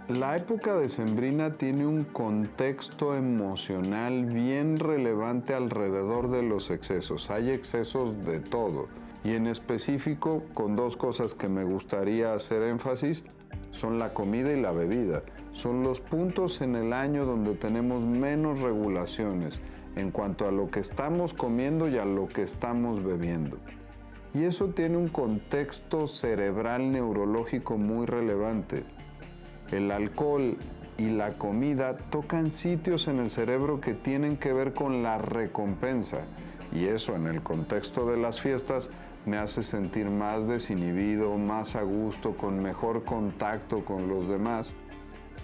La época decembrina tiene un contexto emocional bien relevante alrededor de los excesos. Hay excesos de todo y en específico con dos cosas que me gustaría hacer énfasis son la comida y la bebida. Son los puntos en el año donde tenemos menos regulaciones en cuanto a lo que estamos comiendo y a lo que estamos bebiendo. Y eso tiene un contexto cerebral neurológico muy relevante. El alcohol y la comida tocan sitios en el cerebro que tienen que ver con la recompensa. Y eso en el contexto de las fiestas me hace sentir más desinhibido, más a gusto, con mejor contacto con los demás.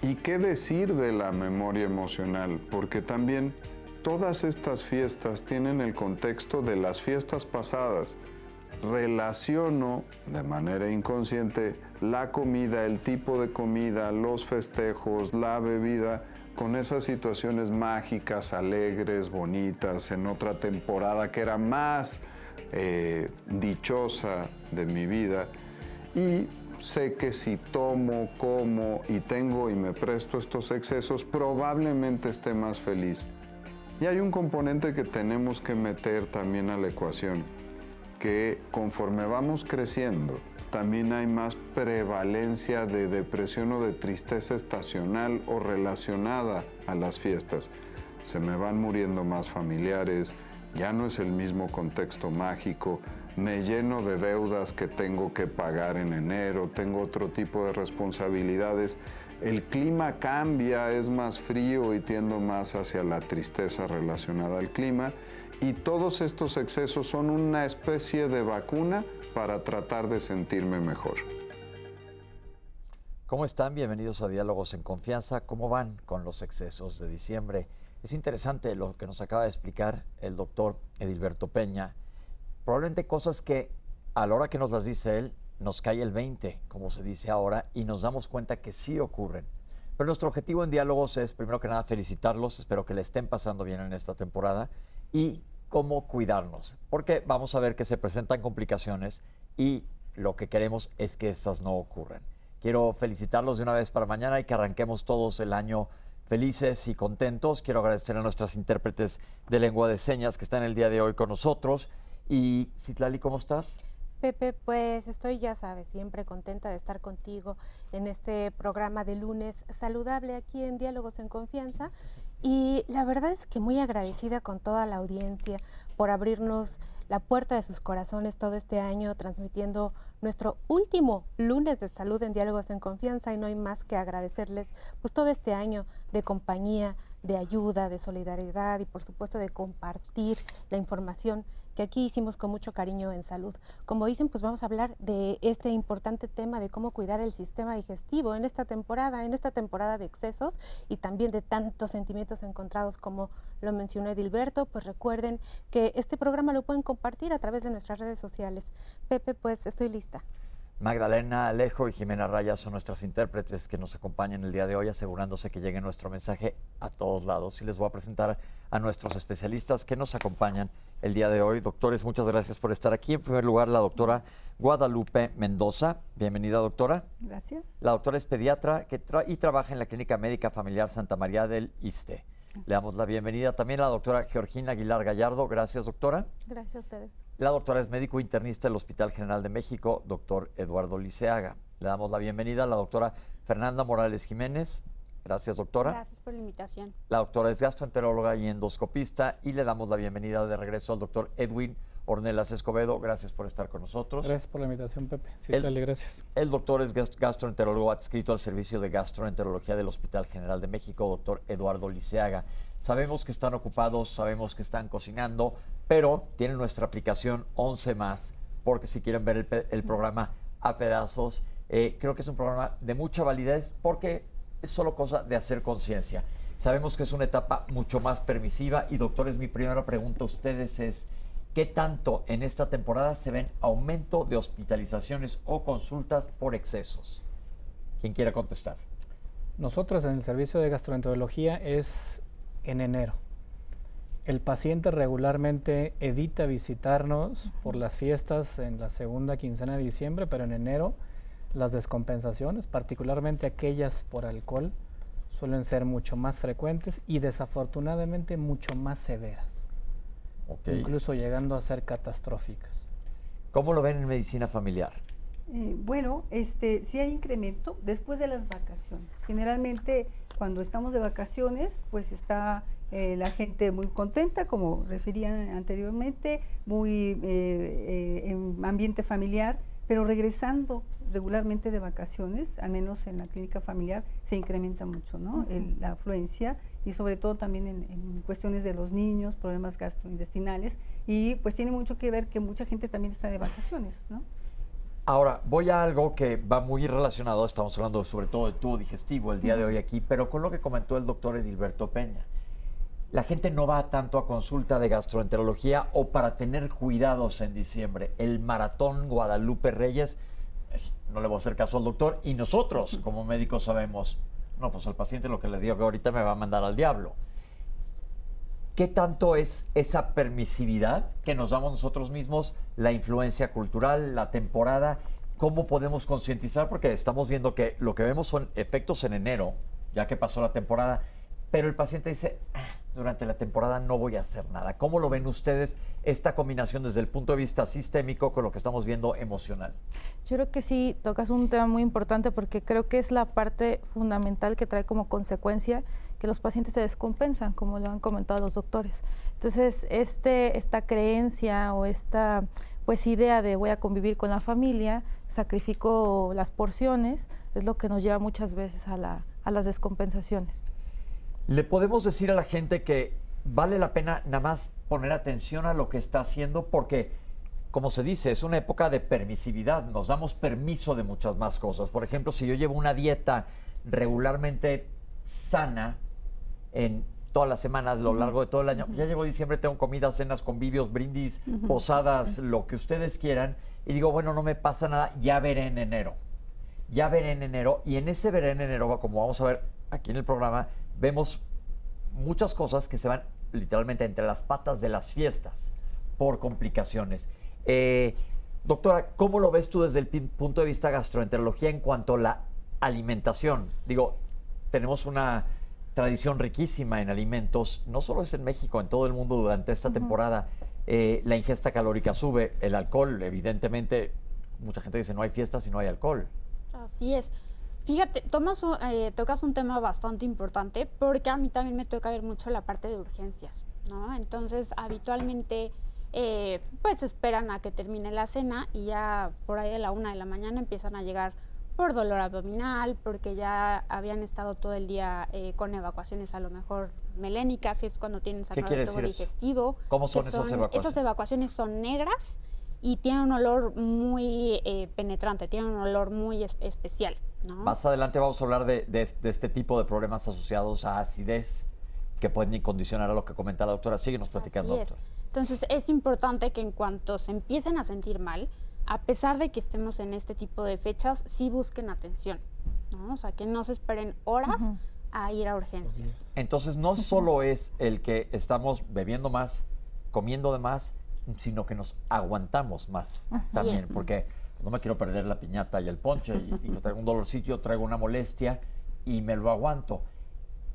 ¿Y qué decir de la memoria emocional? Porque también todas estas fiestas tienen el contexto de las fiestas pasadas. Relaciono de manera inconsciente la comida, el tipo de comida, los festejos, la bebida con esas situaciones mágicas, alegres, bonitas, en otra temporada que era más dichosa de mi vida. Y sé que si tomo, como y tengo y me presto estos excesos, probablemente esté más feliz. Y hay un componente que tenemos que meter también a la ecuación, que conforme vamos creciendo, también hay más prevalencia de depresión o de tristeza estacional o relacionada a las fiestas. Se me van muriendo más familiares, ya no es el mismo contexto mágico, me lleno de deudas que tengo que pagar en enero, tengo otro tipo de responsabilidades. El clima cambia, es más frío y tiendo más hacia la tristeza relacionada al clima. Y todos estos excesos son una especie de vacuna para tratar de sentirme mejor. ¿Cómo están? Bienvenidos a Diálogos en Confianza. ¿Cómo van con los excesos de diciembre? Es interesante lo que nos acaba de explicar el doctor Edilberto Peña. Probablemente cosas que a la hora que nos las dice él, nos cae el 20, como se dice ahora, y nos damos cuenta que sí ocurren. Pero nuestro objetivo en Diálogos es, primero que nada, felicitarlos. Espero que le estén pasando bien en esta temporada. Y cómo cuidarnos, porque vamos a ver que se presentan complicaciones y lo que queremos es que estas no ocurran. Quiero felicitarlos de una vez para mañana y que arranquemos todos el año felices y contentos. Quiero agradecer a nuestras intérpretes de lengua de señas que están el día de hoy con nosotros. Y Citlali, ¿cómo estás? Pepe, pues estoy, ya sabes, siempre contenta de estar contigo en este programa de lunes saludable aquí en Diálogos en Confianza. Y la verdad es que muy agradecida con toda la audiencia por abrirnos la puerta de sus corazones todo este año, transmitiendo nuestro último lunes de salud en Diálogos en Confianza, y no hay más que agradecerles pues todo este año de compañía, de ayuda, de solidaridad y por supuesto de compartir la información que aquí hicimos con mucho cariño en salud. Como dicen, pues vamos a hablar de este importante tema de cómo cuidar el sistema digestivo en esta temporada de excesos y también de tantos sentimientos encontrados como lo mencionó Edilberto. Pues recuerden que este programa lo pueden compartir a través de nuestras redes sociales. Pepe, pues estoy lista. Magdalena Alejo y Jimena Raya son nuestras intérpretes que nos acompañan el día de hoy, asegurándose que llegue nuestro mensaje a todos lados. Y les voy a presentar a nuestros especialistas que nos acompañan el día de hoy. Doctores, muchas gracias por estar aquí. En primer lugar, la doctora Guadalupe Mendoza. Bienvenida, doctora. Gracias. La doctora es pediatra y trabaja en la Clínica Médica Familiar Santa María del Iste. Le damos la bienvenida también a la doctora Georgina Aguilar Gallardo. Gracias, doctora. Gracias a ustedes. La doctora es médico internista del Hospital General de México, doctor Eduardo Liceaga. Le damos la bienvenida a la doctora Fernanda Morales Jiménez. Gracias, doctora. Gracias por la invitación. La doctora es gastroenteróloga y endoscopista. Y le damos la bienvenida de regreso al doctor Edwin Ornelas Escobedo. Gracias por estar con nosotros. Gracias por la invitación, Pepe. Sí, dale, gracias. El doctor es gastroenterólogo adscrito al Servicio de Gastroenterología del Hospital General de México, doctor Eduardo Liceaga. Sabemos que están ocupados, sabemos que están cocinando, pero tienen nuestra aplicación 11 más, porque si quieren ver el programa a pedazos, creo que es un programa de mucha validez, porque es solo cosa de hacer conciencia. Sabemos que es una etapa mucho más permisiva y, doctores, mi primera pregunta a ustedes es: ¿qué tanto en esta temporada se ven aumento de hospitalizaciones o consultas por excesos? ¿Quién quiere contestar? Nosotros en el servicio de gastroenterología es en enero. El paciente regularmente evita visitarnos por las fiestas en la segunda quincena de diciembre, pero en enero Las descompensaciones, particularmente aquellas por alcohol, suelen ser mucho más frecuentes y desafortunadamente mucho más severas, incluso llegando a ser catastróficas. ¿Cómo lo ven en medicina familiar? Bueno, sí hay incremento después de las vacaciones. Generalmente cuando estamos de vacaciones, pues está la gente muy contenta, como refería anteriormente, muy en ambiente familiar, pero regresando regularmente de vacaciones, al menos en la clínica familiar, se incrementa mucho, ¿no? La afluencia, y sobre todo también en cuestiones de los niños, problemas gastrointestinales, y pues tiene mucho que ver que mucha gente también está de vacaciones, ¿no? Ahora, voy a algo que va muy relacionado, estamos hablando sobre todo de tubo digestivo el día de hoy aquí, pero con lo que comentó el doctor Edilberto Peña. La gente no va tanto a consulta de gastroenterología o para tener cuidados en diciembre. El maratón Guadalupe Reyes, no le voy a hacer caso al doctor, y nosotros como médicos sabemos, no, pues al paciente lo que le digo que ahorita me va a mandar al diablo. ¿Qué tanto es esa permisividad que nos damos nosotros mismos, la influencia cultural, la temporada? ¿Cómo podemos concientizar? Porque estamos viendo que lo que vemos son efectos en enero, ya que pasó la temporada, pero el paciente dice, durante la temporada no voy a hacer nada. ¿Cómo lo ven ustedes esta combinación desde el punto de vista sistémico con lo que estamos viendo emocional? Yo creo que sí tocas un tema muy importante porque creo que es la parte fundamental que trae como consecuencia que los pacientes se descompensan, como lo han comentado los doctores. Entonces, esta creencia o esta idea de voy a convivir con la familia, sacrifico las porciones, es lo que nos lleva muchas veces a las descompensaciones. ¿Le podemos decir a la gente que vale la pena nada más poner atención a lo que está haciendo? Porque, como se dice, es una época de permisividad, nos damos permiso de muchas más cosas. Por ejemplo, si yo llevo una dieta regularmente sana en todas las semanas, a lo largo de todo el año, ya llegó diciembre, tengo comidas, cenas, convivios, brindis, posadas, lo que ustedes quieran, y digo, bueno, no me pasa nada, ya veré en enero. Ya veré en enero, y en ese veré en enero, como vamos a ver aquí en el programa, vemos muchas cosas que se van literalmente entre las patas de las fiestas por complicaciones. Doctora, ¿cómo lo ves tú desde el punto de vista gastroenterología en cuanto a la alimentación? Digo, tenemos una tradición riquísima en alimentos, no solo es en México, en todo el mundo durante esta temporada. La ingesta calórica sube, el alcohol, evidentemente, mucha gente dice no hay fiestas si no hay alcohol. Así es. Fíjate, tocas un tema bastante importante porque a mí también me toca ver mucho la parte de urgencias, ¿no? Entonces, habitualmente, pues esperan a que termine la cena y ya por ahí de la 1 de la mañana empiezan a llegar por dolor abdominal, porque ya habían estado todo el día con evacuaciones a lo mejor melénicas, que es cuando tienen sangrado de tubo digestivo. ¿Cómo son esas evacuaciones? Esas evacuaciones son negras y tienen un olor muy penetrante, tienen un olor muy especial, ¿no? Más adelante vamos a hablar de este tipo de problemas asociados a acidez que pueden condicionar a lo que comenta la doctora. Síguenos platicando, doctora. Entonces, es importante que en cuanto se empiecen a sentir mal, a pesar de que estemos en este tipo de fechas, sí busquen atención, ¿no? O sea, que no se esperen horas a ir a urgencias. Entonces, no solo es el que estamos bebiendo más, comiendo de más, sino que nos aguantamos más también, porque no me quiero perder la piñata y el ponche, y yo traigo un dolorcillo, traigo una molestia y me lo aguanto.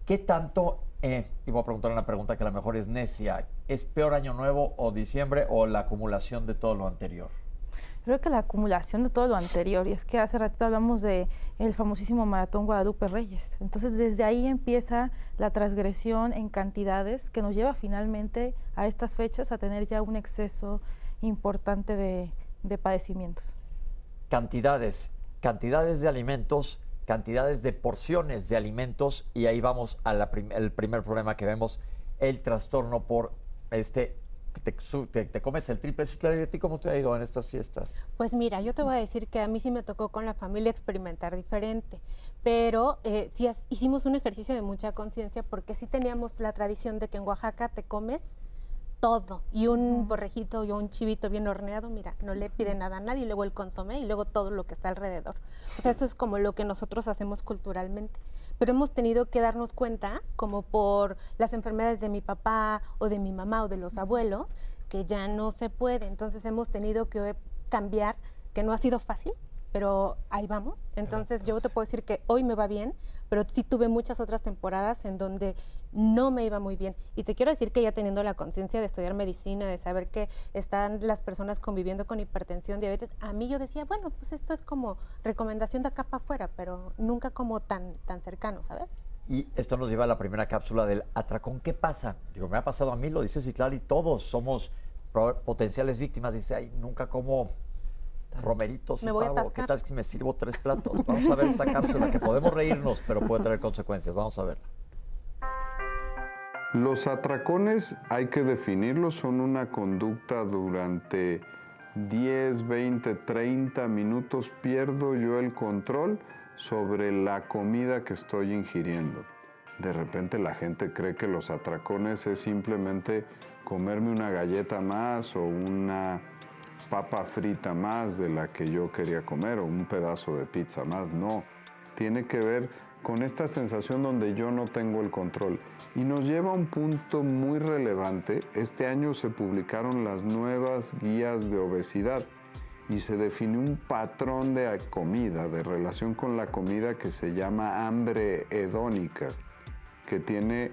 ¿Qué tanto, y voy a preguntar una pregunta que a lo mejor es necia, ¿es peor Año Nuevo o diciembre o la acumulación de todo lo anterior? Creo que la acumulación de todo lo anterior, y es que hace ratito hablamos de el famosísimo Maratón Guadalupe Reyes. Entonces, desde ahí empieza la transgresión en cantidades que nos lleva finalmente a estas fechas a tener ya un exceso importante de padecimientos. Cantidades de alimentos, cantidades de porciones de alimentos, y ahí vamos al primer problema que vemos, el trastorno por te comes el triple. ¿Y a ti cómo te ha ido en estas fiestas? Pues mira, yo te voy a decir que a mí sí me tocó con la familia experimentar diferente, pero sí hicimos un ejercicio de mucha conciencia porque sí teníamos la tradición de que en Oaxaca te comes todo, y un borrejito y un chivito bien horneado, mira, no le pide nada a nadie, y luego el consomé y luego todo lo que está alrededor. O sea, eso es como lo que nosotros hacemos culturalmente. Pero hemos tenido que darnos cuenta, como por las enfermedades de mi papá o de mi mamá o de los abuelos, que ya no se puede. Entonces hemos tenido que cambiar, que no ha sido fácil, pero ahí vamos. Entonces yo te puedo decir que hoy me va bien, pero sí tuve muchas otras temporadas en donde no me iba muy bien. Y te quiero decir que ya teniendo la conciencia de estudiar medicina, de saber que están las personas conviviendo con hipertensión, diabetes, a mí yo decía, bueno, pues esto es como recomendación de acá para afuera, pero nunca como tan cercano, ¿sabes? Y esto nos lleva a la primera cápsula del atracón. ¿Qué pasa? Digo, me ha pasado a mí, lo dice Citlali, todos somos potenciales víctimas. Dice, ay, nunca como romeritos y pavo. ¿Qué tal si me sirvo 3 platos? Vamos a ver esta cápsula, que podemos reírnos, pero puede tener consecuencias. Vamos a verla. Los atracones, hay que definirlos, son una conducta durante 10, 20, 30 minutos. Pierdo yo el control sobre la comida que estoy ingiriendo. De repente la gente cree que los atracones es simplemente comerme una galleta más o una papa frita más de la que yo quería comer o un pedazo de pizza más. No, tiene que ver con esta sensación donde yo no tengo el control. Y nos lleva a un punto muy relevante. Este año se publicaron las nuevas guías de obesidad y se definió un patrón de comida, de relación con la comida que se llama hambre hedónica, que tiene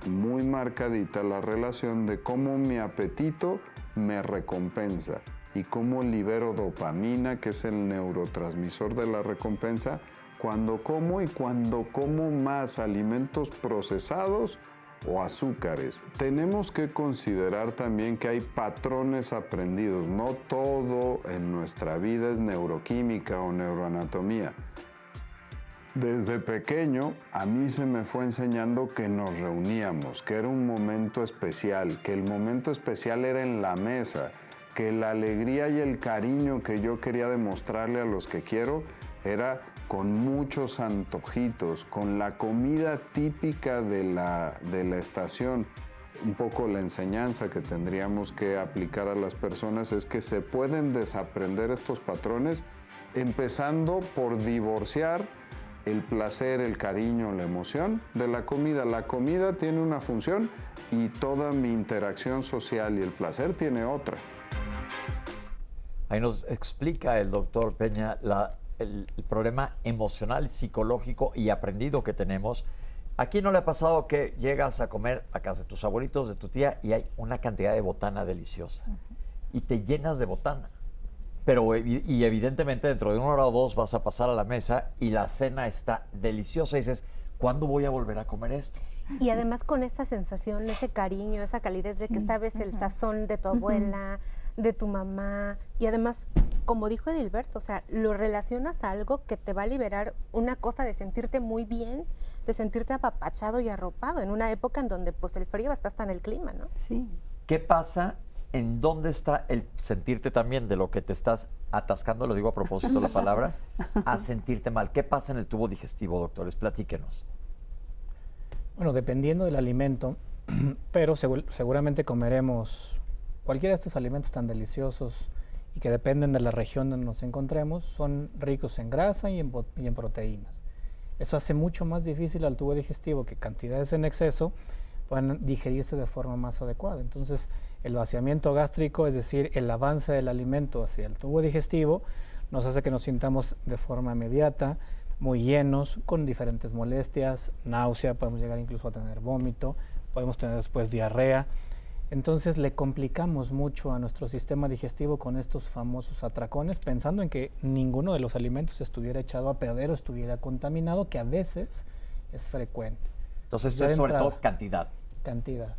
muy marcadita la relación de cómo mi apetito me recompensa y cómo libero dopamina, que es el neurotransmisor de la recompensa, cuando como y cuando como más alimentos procesados o azúcares. Tenemos que considerar también que hay patrones aprendidos. No todo en nuestra vida es neuroquímica o neuroanatomía. Desde pequeño a mí se me fue enseñando que nos reuníamos, que era un momento especial, que el momento especial era en la mesa, que la alegría y el cariño que yo quería demostrarle a los que quiero era con muchos antojitos, con la comida típica de la estación. Un poco la enseñanza que tendríamos que aplicar a las personas es que se pueden desaprender estos patrones, empezando por divorciar el placer, el cariño, la emoción de la comida. La comida tiene una función y toda mi interacción social y el placer tiene otra. Ahí nos explica el doctor Peña el problema emocional, psicológico y aprendido que tenemos. ¿A quién no le ha pasado que llegas a comer a casa de tus abuelitos, de tu tía, y hay una cantidad de botana deliciosa? Y te llenas de botana. Pero, y evidentemente dentro de 1 hora o 2 vas a pasar a la mesa y la cena está deliciosa. Y dices, ¿cuándo voy a volver a comer esto? Y además con esta sensación, ese cariño, esa calidez de que sabes el sazón de tu abuela, de tu mamá. Y además, como dijo Edilberto, o sea, lo relacionas a algo que te va a liberar una cosa de sentirte muy bien, de sentirte apapachado y arropado en una época en donde pues el frío está hasta en el clima, ¿no? Sí. ¿Qué pasa? ¿En dónde está el sentirte también de lo que te estás atascando, lo digo a propósito de la palabra, a sentirte mal? ¿Qué pasa en el tubo digestivo, doctores? Platíquenos. Bueno, dependiendo del alimento, pero seguramente comeremos cualquiera de estos alimentos tan deliciosos y que dependen de la región donde nos encontremos, son ricos en grasa y en proteínas. Eso hace mucho más difícil al tubo digestivo que cantidades en exceso puedan digerirse de forma más adecuada. Entonces, el vaciamiento gástrico, es decir, el avance del alimento hacia el tubo digestivo, nos hace que nos sintamos de forma inmediata, muy llenos, con diferentes molestias, náusea, podemos llegar incluso a tener vómito, podemos tener después diarrea. Entonces le complicamos mucho a nuestro sistema digestivo con estos famosos atracones, pensando en que ninguno de los alimentos estuviera echado a perder o estuviera contaminado, que a veces es frecuente. Entonces esto es sobre todo cantidad. Cantidad.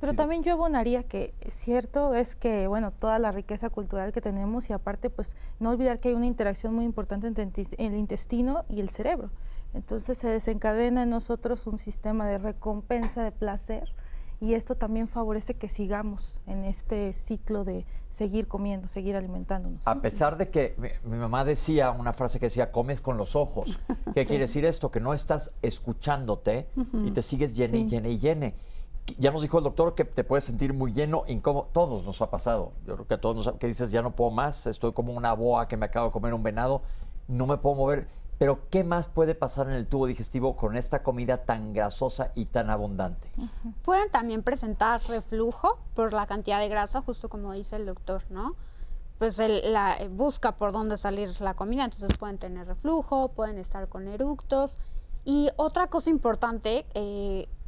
Pero Sí. también yo abonaría que cierto es que, bueno, toda la riqueza cultural que tenemos y aparte, pues, no olvidar que hay una interacción muy importante entre el intestino y el cerebro. Entonces se desencadena en nosotros un sistema de recompensa, de placer, y esto también favorece que sigamos en este ciclo de seguir comiendo, seguir alimentándonos. A pesar de que mi mamá decía una frase que decía, comes con los ojos. ¿Qué Sí. quiere decir esto? Que no estás escuchándote y te sigues llene y Sí. llene y llene. Ya nos dijo el doctor que te puedes sentir muy lleno, incómodo. Todos nos ha pasado. Yo creo que a todos que dices, ya no puedo más, estoy como una boa que me acabo de comer un venado, no me puedo mover. Pero, ¿qué más puede pasar en el tubo digestivo con esta comida tan grasosa y tan abundante? Pueden también presentar reflujo por la cantidad de grasa, justo como dice el doctor, ¿no? pues busca por dónde salir la comida, entonces pueden tener reflujo, pueden estar con eructos. Y otra cosa importante,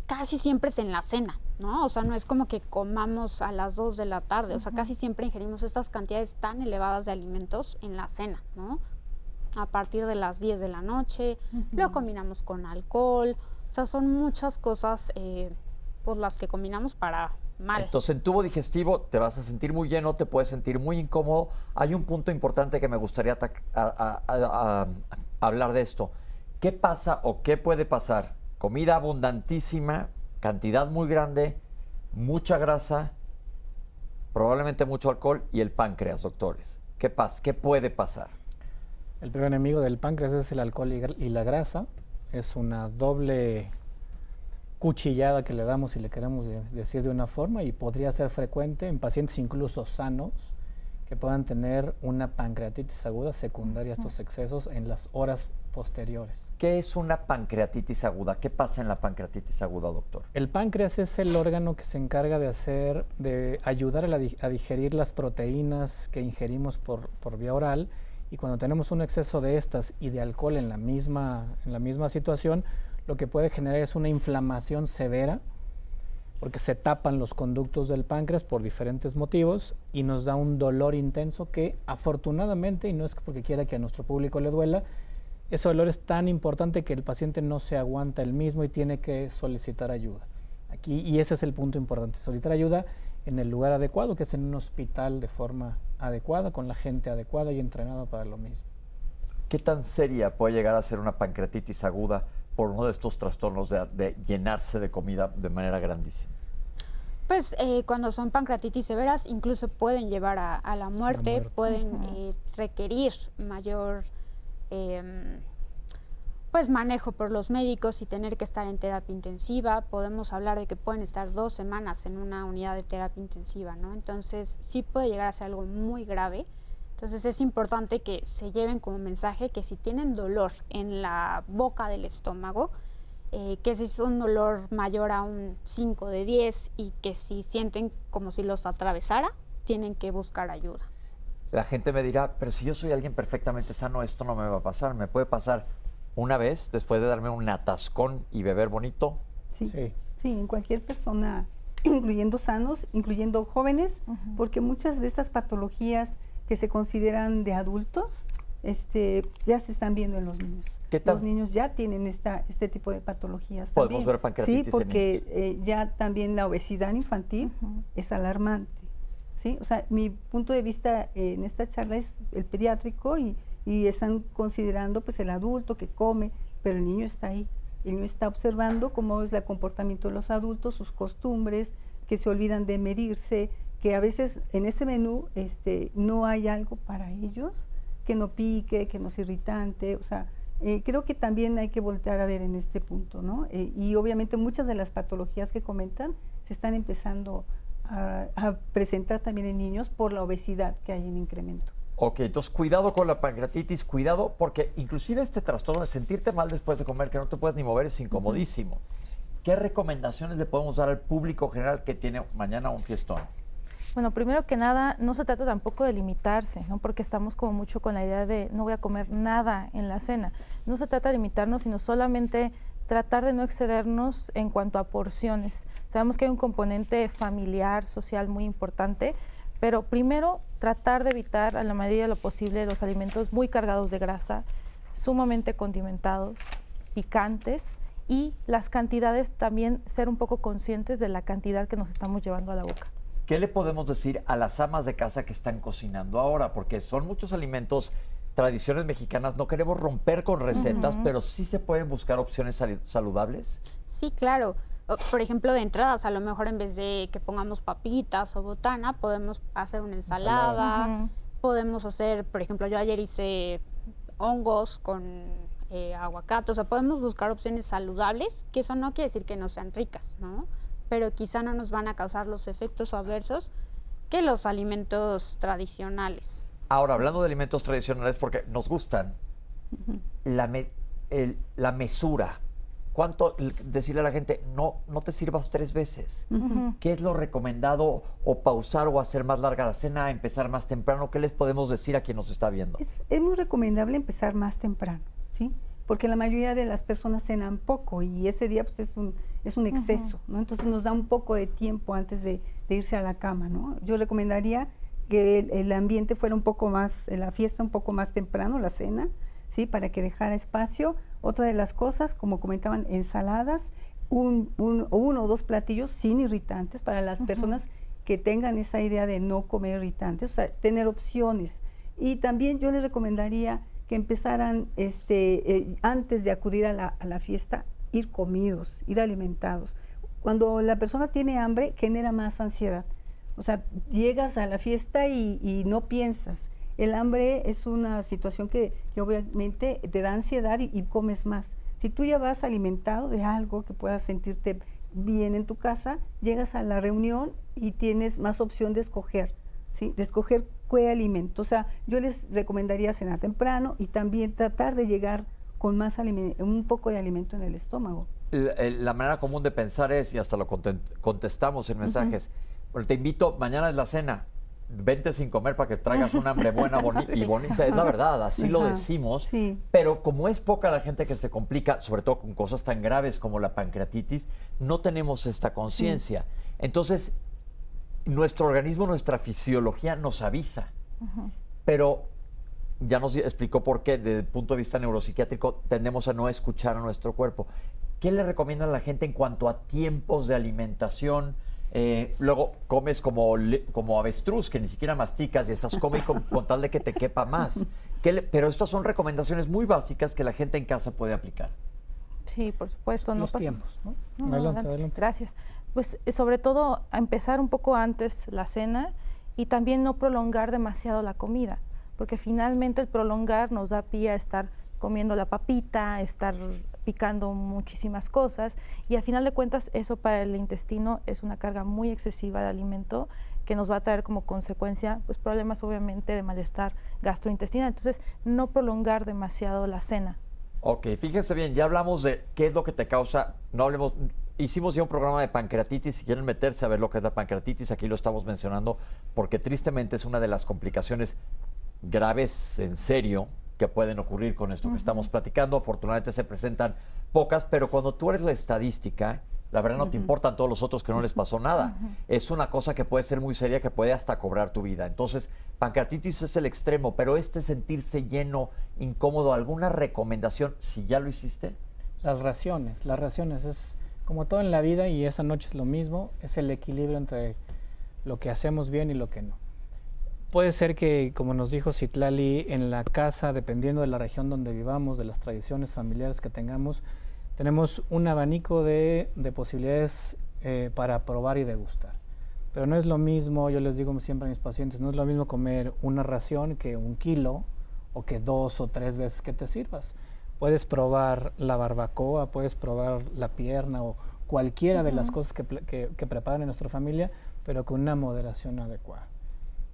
casi siempre es en la cena, ¿no? O sea, no es como que comamos a las 2 de la tarde, o sea, casi siempre ingerimos estas cantidades tan elevadas de alimentos en la cena, ¿no? A partir de las 10 de la noche, lo combinamos con alcohol, o sea, son muchas cosas pues las que combinamos para mal. Entonces, en tubo digestivo te vas a sentir muy lleno, te puedes sentir muy incómodo. Hay un punto importante que me gustaría hablar de esto. ¿Qué pasa o qué puede pasar? Comida abundantísima, cantidad muy grande, mucha grasa, probablemente mucho alcohol y el páncreas, doctores. ¿Qué pasa? ¿Qué puede pasar? El peor enemigo del páncreas es el alcohol y la grasa. Es una doble cuchillada que le damos, si le queremos decir de una forma, y podría ser frecuente en pacientes incluso sanos que puedan tener una pancreatitis aguda secundaria a estos excesos en las horas posteriores. ¿Qué es una pancreatitis aguda? ¿Qué pasa en la pancreatitis aguda, doctor? El páncreas es el órgano que se encarga de ayudar a digerir las proteínas que ingerimos por vía oral, y cuando tenemos un exceso de estas y de alcohol en la misma situación, lo que puede generar es una inflamación severa, porque se tapan los conductos del páncreas por diferentes motivos y nos da un dolor intenso que afortunadamente, y no es porque quiera que a nuestro público le duela, ese dolor es tan importante que el paciente no se aguanta el mismo y tiene que solicitar ayuda. Y ese es el punto importante, solicitar ayuda en el lugar adecuado, que es en un hospital de forma adecuada, con la gente adecuada y entrenada para lo mismo. ¿Qué tan seria puede llegar a ser una pancreatitis aguda por uno de estos trastornos de llenarse de comida de manera grandísima? Pues cuando son pancreatitis severas incluso pueden llevar a la muerte, pueden requerir mayor pues manejo por los médicos y tener que estar en terapia intensiva. Podemos hablar de que pueden estar 2 semanas en una unidad de terapia intensiva, ¿no? Entonces sí puede llegar a ser algo muy grave. Entonces es importante que se lleven como mensaje que si tienen dolor en la boca del estómago, que si es un dolor mayor a un 5 de 10 y que si sienten como si los atravesara, tienen que buscar ayuda. La gente me dirá, pero si yo soy alguien perfectamente sano, esto no me va a pasar. ¿Me puede pasar una vez después de darme un atascón y beber bonito? Sí, en cualquier persona, incluyendo sanos, incluyendo jóvenes, porque muchas de estas patologías que se consideran de adultos, ya se están viendo en los niños. Los niños ya tienen este tipo de patologías. ¿Podemos ver pancreatitis? Sí, porque ya también la obesidad infantil es alarmante. ¿Sí? O sea, mi punto de vista en esta charla es el pediátrico y están considerando pues el adulto que come, pero el niño está ahí. El niño está observando cómo es el comportamiento de los adultos, sus costumbres, que se olvidan de medirse, que a veces en ese menú no hay algo para ellos, que no pique, que no sea irritante. O sea, creo que también hay que voltear a ver en este punto, ¿no? Y obviamente muchas de las patologías que comentan se están empezando a presentar también en niños por la obesidad que hay en incremento. Ok, entonces cuidado con la pancreatitis, cuidado porque inclusive este trastorno de sentirte mal después de comer, que no te puedes ni mover, es incomodísimo. ¿Qué recomendaciones le podemos dar al público general que tiene mañana un fiestón? Bueno, primero que nada, no se trata tampoco de limitarse, ¿no? Porque estamos como mucho con la idea de no voy a comer nada en la cena. No se trata de limitarnos, sino solamente tratar de no excedernos en cuanto a porciones. Sabemos que hay un componente familiar, social muy importante, pero primero tratar de evitar a la medida de lo posible los alimentos muy cargados de grasa, sumamente condimentados, picantes, y las cantidades también ser un poco conscientes de la cantidad que nos estamos llevando a la boca. ¿Qué le podemos decir a las amas de casa que están cocinando ahora? Porque son muchos alimentos, tradiciones mexicanas, no queremos romper con recetas, pero sí se pueden buscar opciones saludables. Sí, claro. Por ejemplo, de entradas, a lo mejor en vez de que pongamos papitas o botana, podemos hacer una ensalada, podemos hacer, por ejemplo, yo ayer hice hongos con aguacate, o sea, podemos buscar opciones saludables, que eso no quiere decir que no sean ricas, ¿no? Pero quizá no nos van a causar los efectos adversos que los alimentos tradicionales. Ahora, hablando de alimentos tradicionales, porque nos gustan, la mesura. ¿cuánto decirle a la gente, no te sirvas 3 veces? ¿Qué es lo recomendado o pausar o hacer más larga la cena, empezar más temprano? ¿Qué les podemos decir a quien nos está viendo? Es muy recomendable empezar más temprano, ¿sí? Porque la mayoría de las personas cenan poco y ese día pues, es un exceso, ¿no? Entonces nos da un poco de tiempo antes de irse a la cama, ¿no? Yo recomendaría que el ambiente fuera un poco más, la fiesta un poco más temprano, la cena, ¿sí? Para que dejara espacio. Otra de las cosas, como comentaban, ensaladas, uno o 2 platillos sin irritantes para las personas que tengan esa idea de no comer irritantes, o sea, tener opciones. Y también yo les recomendaría que empezaran antes de acudir a la fiesta, ir comidos, ir alimentados. Cuando la persona tiene hambre, genera más ansiedad. O sea, llegas a la fiesta y no piensas. El hambre es una situación que obviamente te da ansiedad y comes más. Si tú ya vas alimentado de algo que puedas sentirte bien en tu casa, llegas a la reunión y tienes más opción de escoger, ¿sí? De escoger qué alimento. O sea, yo les recomendaría cenar temprano y también tratar de llegar con más un poco de alimento en el estómago. La manera común de pensar es, y hasta lo contestamos en mensajes, bueno, te invito, mañana es la cena, vente sin comer para que traigas un hambre buena y bonita. Es la verdad, así lo decimos. Sí. Pero como es poca la gente que se complica, sobre todo con cosas tan graves como la pancreatitis, no tenemos esta conciencia. Sí. Entonces, nuestro organismo, nuestra fisiología nos avisa. Pero ya nos explicó por qué, desde el punto de vista neuropsiquiátrico, tendemos a no escuchar a nuestro cuerpo. ¿Qué le recomiendan a la gente en cuanto a tiempos de alimentación? Luego comes como avestruz, que ni siquiera masticas y estás comiendo con tal de que te quepa más. Pero estas son recomendaciones muy básicas que la gente en casa puede aplicar. Sí, por supuesto. Los tiempos, ¿no? No, adelante. Gracias. Pues sobre todo a empezar un poco antes la cena y también no prolongar demasiado la comida, porque finalmente el prolongar nos da pie a estar comiendo la papita, estar picando muchísimas cosas y a final de cuentas eso para el intestino es una carga muy excesiva de alimento que nos va a traer como consecuencia pues problemas obviamente de malestar gastrointestinal. Entonces no prolongar demasiado la cena. Ok, fíjense bien, ya hablamos de qué es lo que te causa, hicimos ya un programa de pancreatitis, si quieren meterse a ver lo que es la pancreatitis, aquí lo estamos mencionando porque tristemente es una de las complicaciones graves en serio que pueden ocurrir con esto que estamos platicando. Afortunadamente se presentan pocas, pero cuando tú eres la estadística, la verdad no te importan todos los otros que no les pasó nada. Es una cosa que puede ser muy seria, que puede hasta cobrar tu vida. Entonces, pancreatitis es el extremo, pero sentirse lleno, incómodo, ¿alguna recomendación si ya lo hiciste? Las raciones es como todo en la vida y esa noche es lo mismo, es el equilibrio entre lo que hacemos bien y lo que no. Puede ser que, como nos dijo Citlali, en la casa, dependiendo de la región donde vivamos, de las tradiciones familiares que tengamos, tenemos un abanico de posibilidades para probar y degustar. Pero no es lo mismo, yo les digo siempre a mis pacientes, no es lo mismo comer una ración que 1 kilo o que 2 o 3 veces que te sirvas. Puedes probar la barbacoa, puedes probar la pierna o cualquiera de las cosas que preparan en nuestra familia, pero con una moderación adecuada.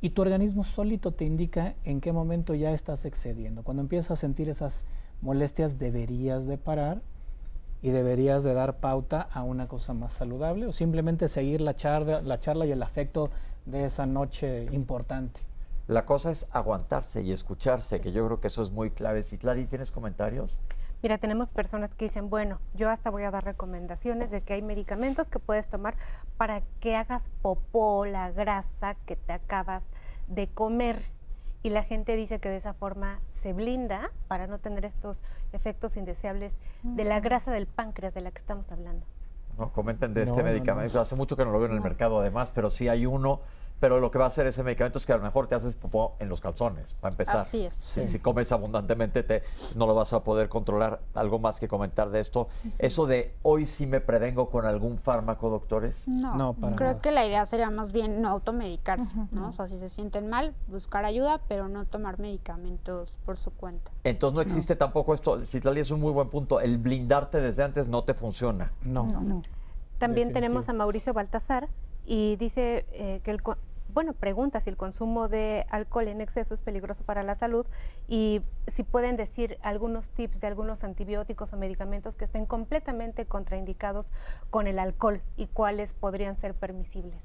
Y tu organismo solito te indica en qué momento ya estás excediendo. Cuando empiezas a sentir esas molestias, deberías de parar y deberías de dar pauta a una cosa más saludable o simplemente seguir la charla y el afecto de esa noche importante. La cosa es aguantarse y escucharse, que yo creo que eso es muy clave. Citlali, ¿tienes comentarios? Mira, tenemos personas que dicen, bueno, yo hasta voy a dar recomendaciones de que hay medicamentos que puedes tomar para que hagas popó la grasa que te acabas de comer. Y la gente dice que de esa forma se blinda para no tener estos efectos indeseables de la grasa del páncreas de la que estamos hablando. No, comenten de este medicamento. Hace mucho que no lo veo en el mercado además, pero sí hay uno. Pero lo que va a hacer ese medicamento es que a lo mejor te haces popó en los calzones, para empezar. Así es. Si comes abundantemente, no lo vas a poder controlar. ¿Algo más que comentar de esto? Eso de hoy sí me prevengo con algún fármaco, doctores. No, creo que la idea sería más bien no automedicarse, ¿no? O sea, si se sienten mal, buscar ayuda, pero no tomar medicamentos por su cuenta. Entonces no existe tampoco esto, Citlali, es un muy buen punto, el blindarte desde antes no te funciona. No. También tenemos a Mauricio Baltasar y dice que él pregunta si el consumo de alcohol en exceso es peligroso para la salud y si pueden decir algunos tips de algunos antibióticos o medicamentos que estén completamente contraindicados con el alcohol y cuáles podrían ser permisibles.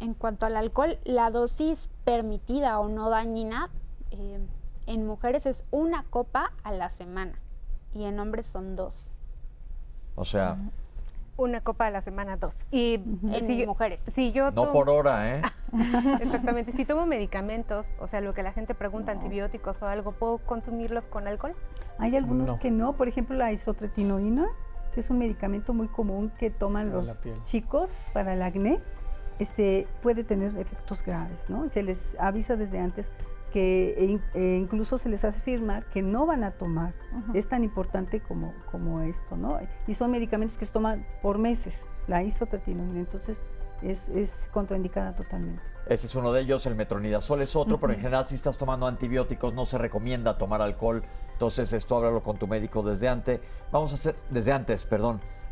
En cuanto al alcohol, la dosis permitida o no dañina en mujeres es 1 copa a la semana y en hombres son 2. O sea, 1 copa a la semana, 2. Y en mujeres. Si yo no por hora, ¿eh? Exactamente. Si tomo medicamentos, o sea, lo que la gente pregunta, antibióticos o algo, ¿puedo consumirlos con alcohol? Hay algunos que no, por ejemplo la isotretinoína, que es un medicamento muy común que toman los chicos para el acné, puede tener efectos graves, ¿no? Se les avisa desde antes que incluso se les hace firmar que no van a tomar. Es tan importante como esto, ¿no? Y son medicamentos que se toman por meses, la isotretinoína, entonces es contraindicada totalmente. Ese es uno de ellos, el metronidazol es otro, pero en general si estás tomando antibióticos no se recomienda tomar alcohol, entonces esto háblalo con tu médico desde antes.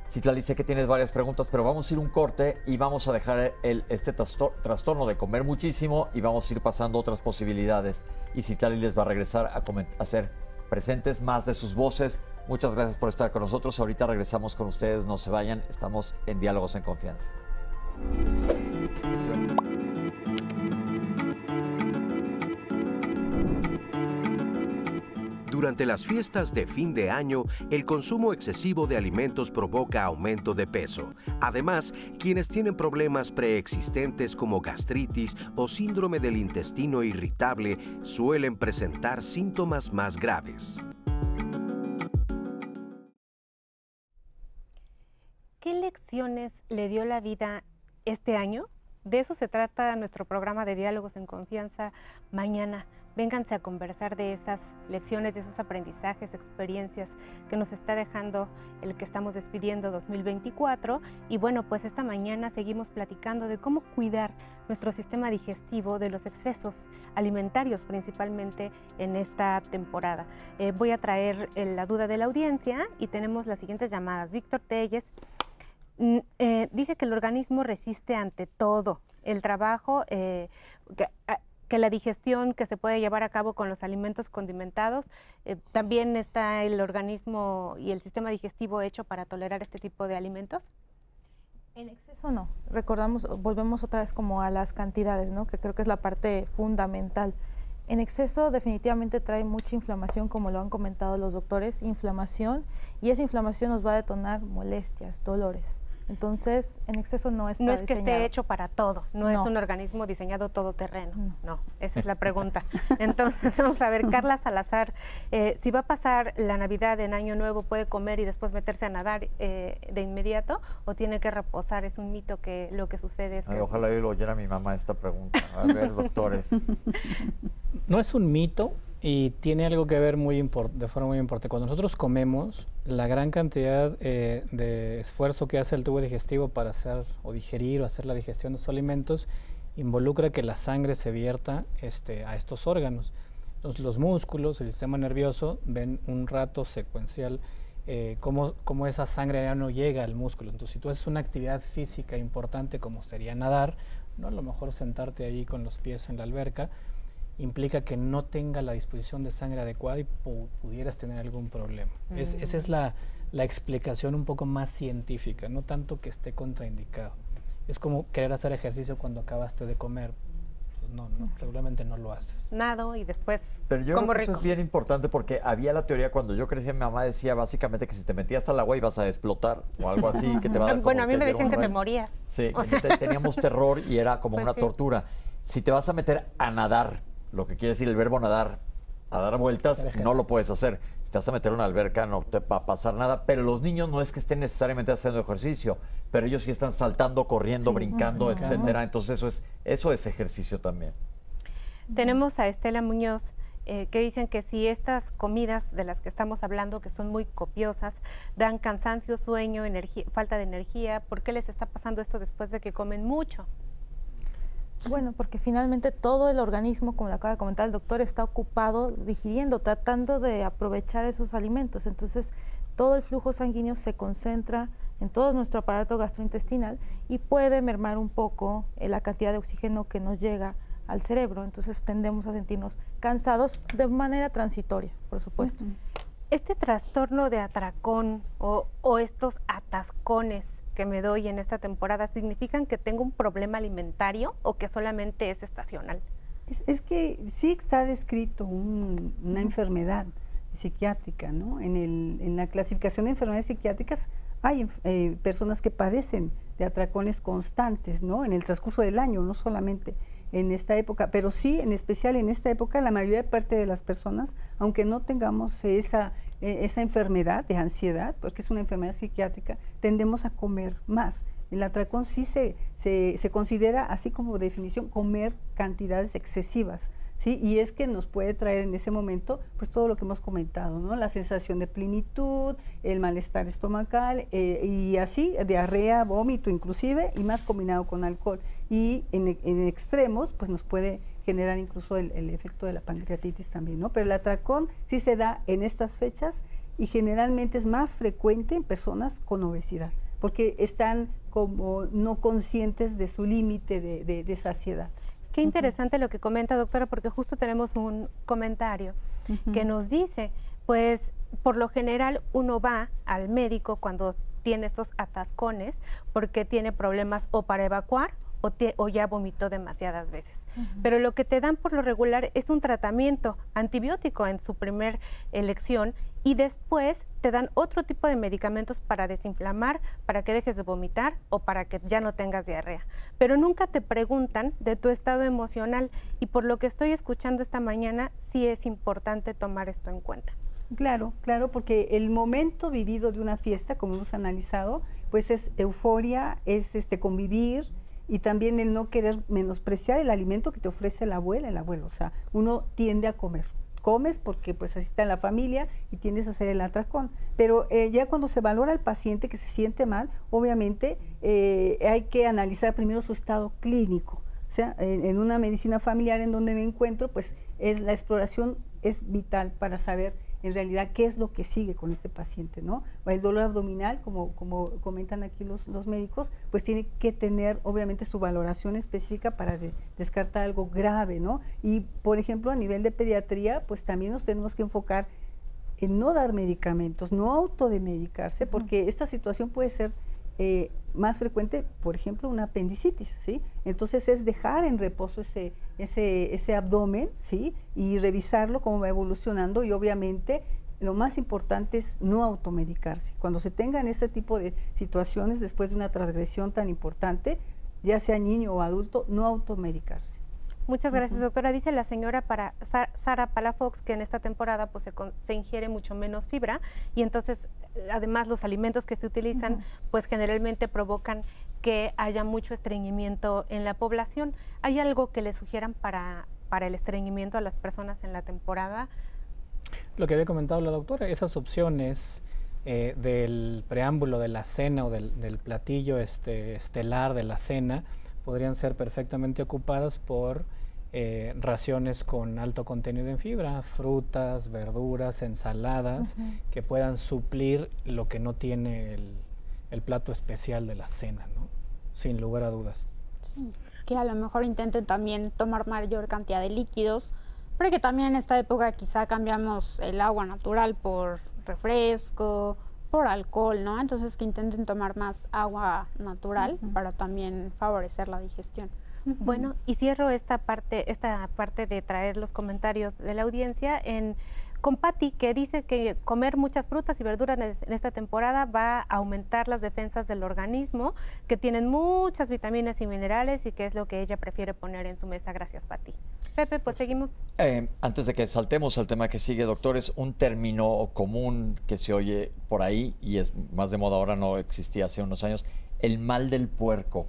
Citlali, sé que tienes varias preguntas, pero vamos a ir un corte y vamos a dejar este trastorno de comer muchísimo y vamos a ir pasando otras posibilidades. Y Citlali les va a regresar a hacer presentes más de sus voces. Muchas gracias por estar con nosotros. Ahorita regresamos con ustedes, no se vayan, estamos en Diálogos en Confianza. Durante las fiestas de fin de año, el consumo excesivo de alimentos provoca aumento de peso. Además, quienes tienen problemas preexistentes como gastritis o síndrome del intestino irritable suelen presentar síntomas más graves. ¿Qué lecciones le dio la vida este año? De eso se trata nuestro programa de Diálogos en Confianza mañana. Vénganse a conversar de esas lecciones, de esos aprendizajes, experiencias que nos está dejando el que estamos despidiendo 2024. Y bueno, pues esta mañana seguimos platicando de cómo cuidar nuestro sistema digestivo de los excesos alimentarios, principalmente en esta temporada. Voy a traer la duda de la audiencia y tenemos las siguientes llamadas. Víctor Telles dice que el organismo resiste ante todo. El trabajo, que la digestión que se puede llevar a cabo con los alimentos condimentados, ¿también está el organismo y el sistema digestivo hecho para tolerar este tipo de alimentos? En exceso no. Volvemos otra vez como a las cantidades, ¿no? Que creo que es la parte fundamental. En exceso definitivamente trae mucha inflamación, como lo han comentado los doctores, inflamación, y esa inflamación nos va a detonar molestias, dolores. Entonces, en exceso no está diseñado. No es que diseñado. esté hecho para todo, no es un organismo diseñado todoterreno, no, esa es la pregunta. Entonces, vamos a ver, Carla Salazar, si va a pasar la Navidad en Año Nuevo, ¿puede comer y después meterse a nadar de inmediato o tiene que reposar? Es un mito que lo que sucede es que... Ojalá yo lo oyera mi mamá esta pregunta. A ver, doctores. No es un mito. Y tiene algo que ver de forma muy importante. Cuando nosotros comemos, la gran cantidad de esfuerzo que hace el tubo digestivo para hacer o digerir o hacer la digestión de estos alimentos involucra que la sangre se vierta a estos órganos. Entonces los músculos, el sistema nervioso ven un rato secuencial cómo esa sangre ya no llega al músculo. Entonces si tú haces una actividad física importante como sería nadar, ¿no? A lo mejor sentarte ahí con los pies en la alberca, implica que no tenga la disposición de sangre adecuada y pudieras tener algún problema. Esa es la explicación un poco más científica, no tanto que esté contraindicado. Es como querer hacer ejercicio cuando acabaste de comer. Pues no, regularmente no lo haces. Nado y después Pero yo creo que eso es bien importante porque había la teoría cuando yo crecía, mi mamá decía básicamente que si te metías al agua ibas a explotar o algo así, que te va a dar Bueno, a mí como me decían que te rayo. morías. Sí, teníamos terror y era como una tortura. Si te vas a meter a nadar, lo que quiere decir el verbo nadar, a dar vueltas, no lo puedes hacer. Si te vas a meter en una alberca no te va a pasar nada, pero los niños no es que estén necesariamente haciendo ejercicio, pero ellos sí están saltando, corriendo, brincando, etcétera. Entonces eso es ejercicio también. Tenemos a Estela Muñoz, que dicen que si estas comidas de las que estamos hablando, que son muy copiosas, dan cansancio, sueño, falta de energía, ¿por qué les está pasando esto después de que comen mucho? Bueno, porque finalmente todo el organismo, como lo acaba de comentar el doctor, está ocupado digiriendo, tratando de aprovechar esos alimentos. Entonces, todo el flujo sanguíneo se concentra en todo nuestro aparato gastrointestinal y puede mermar un poco la cantidad de oxígeno que nos llega al cerebro. Entonces tendemos a sentirnos cansados de manera transitoria, por supuesto. Este trastorno de atracón o estos atascones que me doy en esta temporada, ¿significan que tengo un problema alimentario o que solamente es estacional? Es que sí está descrito una enfermedad psiquiátrica, ¿no? En la clasificación de enfermedades psiquiátricas hay personas que padecen de atracones constantes, ¿no? En el transcurso del año, no solamente en esta época, pero sí, en especial en esta época, la mayor parte de las personas, aunque no tengamos esa enfermedad de ansiedad, porque es una enfermedad psiquiátrica, tendemos a comer más. El atracón sí se considera, así como definición, comer cantidades excesivas, ¿sí? Y es que nos puede traer en ese momento, pues todo lo que hemos comentado, ¿no? La sensación de plenitud, el malestar estomacal, y así, diarrea, vómito inclusive, y más combinado con alcohol. Y en extremos, pues nos puede generar incluso el efecto de la pancreatitis también, ¿no? Pero el atracón sí se da en estas fechas y generalmente es más frecuente en personas con obesidad, porque están como no conscientes de su límite de saciedad. Qué interesante lo que comenta, doctora, porque justo tenemos un comentario que nos dice, pues por lo general uno va al médico cuando tiene estos atascones porque tiene problemas o para evacuar o ya vomitó demasiadas veces. Pero lo que te dan por lo regular es un tratamiento antibiótico en su primer elección y después te dan otro tipo de medicamentos para desinflamar, para que dejes de vomitar o para que ya no tengas diarrea. Pero nunca te preguntan de tu estado emocional y por lo que estoy escuchando esta mañana, sí es importante tomar esto en cuenta. Claro, claro, porque el momento vivido de una fiesta, como hemos analizado, pues es euforia, es convivir, y también el no querer menospreciar el alimento que te ofrece la abuela, el abuelo. O sea, uno tiende a comer. Comes porque pues así está en la familia y tiendes a hacer el atracón. Pero ya cuando se valora al paciente que se siente mal, obviamente hay que analizar primero su estado clínico. O sea, en una medicina familiar en donde me encuentro, pues la exploración es vital para saber en realidad qué es lo que sigue con este paciente, ¿no? El dolor abdominal, como comentan aquí los médicos, pues tiene que tener obviamente su valoración específica para descartar algo grave, ¿no? Y por ejemplo, a nivel de pediatría, pues también nos tenemos que enfocar en no dar medicamentos, no automedicarse, porque esta situación puede ser más frecuente, por ejemplo, una apendicitis, ¿sí? Entonces es dejar en reposo ese abdomen, ¿sí? Y revisarlo cómo va evolucionando y obviamente lo más importante es no automedicarse. Cuando se tengan ese tipo de situaciones después de una transgresión tan importante, ya sea niño o adulto, no automedicarse. Muchas gracias, doctora. Dice la señora Sara Palafox que en esta temporada pues se ingiere mucho menos fibra y entonces además los alimentos que se utilizan pues generalmente provocan que haya mucho estreñimiento en la población. ¿Hay algo que le sugieran para el estreñimiento a las personas en la temporada? Lo que había comentado la doctora, esas opciones del preámbulo de la cena o del platillo estelar de la cena podrían ser perfectamente ocupadas por raciones con alto contenido en fibra, frutas, verduras, ensaladas, que puedan suplir lo que no tiene el plato especial de la cena, ¿no? Sin lugar a dudas. Sí, que a lo mejor intenten también tomar mayor cantidad de líquidos, porque también en esta época quizá cambiamos el agua natural por refresco, por alcohol, ¿no? Entonces que intenten tomar más agua natural para también favorecer la digestión. Bueno, y cierro esta parte de traer los comentarios de la audiencia con Patti, que dice que comer muchas frutas y verduras en esta temporada va a aumentar las defensas del organismo, que tienen muchas vitaminas y minerales y que es lo que ella prefiere poner en su mesa. Gracias, Patti. Pepe, pues seguimos. Antes de que saltemos al tema que sigue, doctor, es un término común que se oye por ahí y es más de moda ahora, no existía hace unos años, el mal del puerco.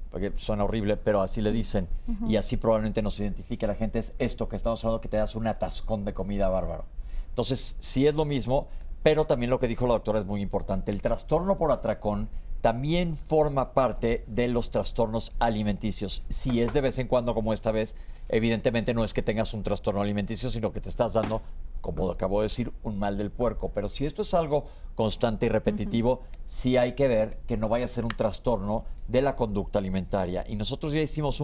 Porque suena horrible, pero así le dicen, y así probablemente nos identifique la gente, es esto que estamos hablando, que te das un atascón de comida bárbaro. Entonces, sí es lo mismo, pero también lo que dijo la doctora es muy importante. El trastorno por atracón también forma parte de los trastornos alimenticios. Si es de vez en cuando, como esta vez, evidentemente no es que tengas un trastorno alimenticio, sino que te estás dando como acabo de decir, un mal del puerco. Pero si esto es algo constante y repetitivo, sí hay que ver que no vaya a ser un trastorno de la conducta alimentaria. Y nosotros ya hicimos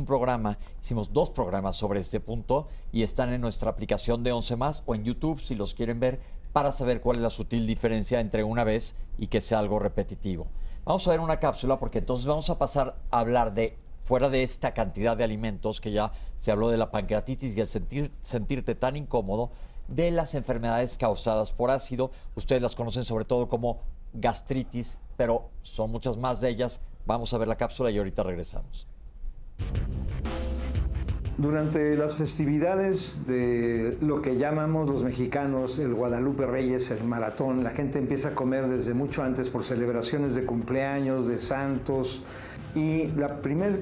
hicimos 2 programas sobre este punto y están en nuestra aplicación de 11 más o en YouTube si los quieren ver para saber cuál es la sutil diferencia entre una vez y que sea algo repetitivo. Vamos a ver una cápsula porque entonces vamos a pasar a hablar de, fuera de esta cantidad de alimentos que ya se habló de la pancreatitis y el sentirte tan incómodo, de las enfermedades causadas por ácido. Ustedes las conocen sobre todo como gastritis, pero son muchas más de ellas. Vamos a ver la cápsula y ahorita regresamos. Durante las festividades de lo que llamamos los mexicanos el Guadalupe Reyes, el maratón, la gente empieza a comer desde mucho antes por celebraciones de cumpleaños, de santos. Y la primera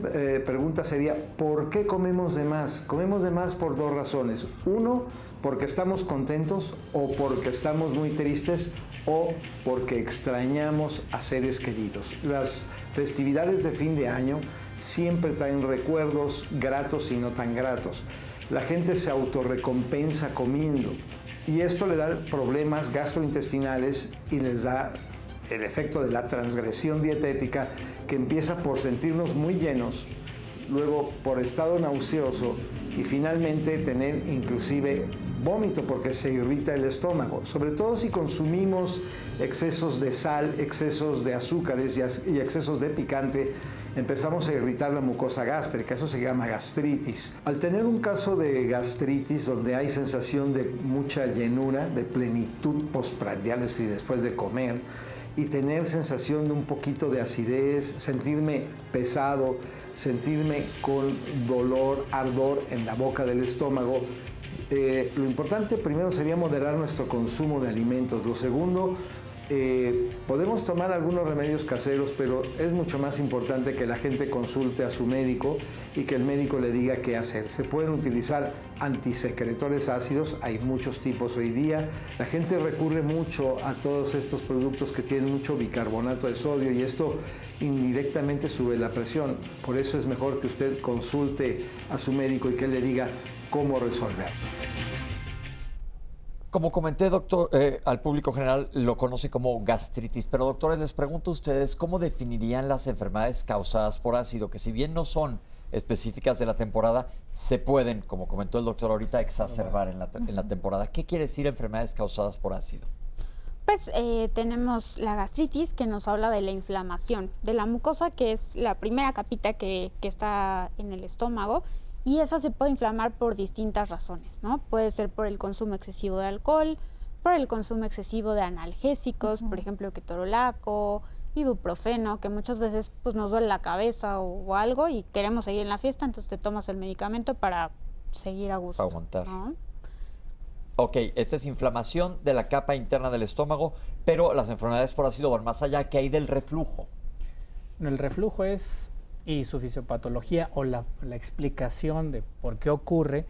pregunta sería, ¿por qué comemos de más? Comemos de más por 2 razones. Uno, porque estamos contentos o porque estamos muy tristes o porque extrañamos a seres queridos. Las festividades de fin de año siempre traen recuerdos gratos y no tan gratos. La gente se autorrecompensa comiendo y esto le da problemas gastrointestinales y les da el efecto de la transgresión dietética que empieza por sentirnos muy llenos, luego por estado nauseoso y finalmente tener inclusive vómito porque se irrita el estómago, sobre todo si consumimos excesos de sal, excesos de azúcares y excesos de picante. Empezamos a irritar la mucosa gástrica, eso se llama gastritis. Al tener un caso de gastritis donde hay sensación de mucha llenura, de plenitud postprandial y después de comer, y tener sensación de un poquito de acidez, sentirme pesado, sentirme con dolor, ardor en la boca del estómago, lo importante primero sería moderar nuestro consumo de alimentos. Lo segundo, podemos tomar algunos remedios caseros, pero es mucho más importante que la gente consulte a su médico y que el médico le diga qué hacer. Se pueden utilizar antisecretores ácidos, hay muchos tipos hoy día. La gente recurre mucho a todos estos productos que tienen mucho bicarbonato de sodio y esto indirectamente sube la presión. Por eso es mejor que usted consulte a su médico y que él le diga cómo resolver. Como comenté, doctor, al público general lo conoce como gastritis, pero doctores, les pregunto a ustedes, ¿cómo definirían las enfermedades causadas por ácido? Que si bien no son específicas de la temporada, se pueden, como comentó el doctor ahorita, exacerbar en la temporada. ¿Qué quiere decir enfermedades causadas por ácido? Pues tenemos la gastritis, que nos habla de la inflamación de la mucosa, que es la primera capita que está en el estómago. Y esa se puede inflamar por distintas razones, ¿no? Puede ser por el consumo excesivo de alcohol, por el consumo excesivo de analgésicos, por ejemplo, ketorolaco, ibuprofeno, que muchas veces pues, nos duele la cabeza o algo y queremos seguir en la fiesta, entonces te tomas el medicamento para seguir a gusto. Para aguantar. ¿No? Ok, esta es inflamación de la capa interna del estómago, pero las enfermedades por ácido van más allá. ¿Qué hay del reflujo? El reflujo es... y su fisiopatología o la explicación de por qué ocurre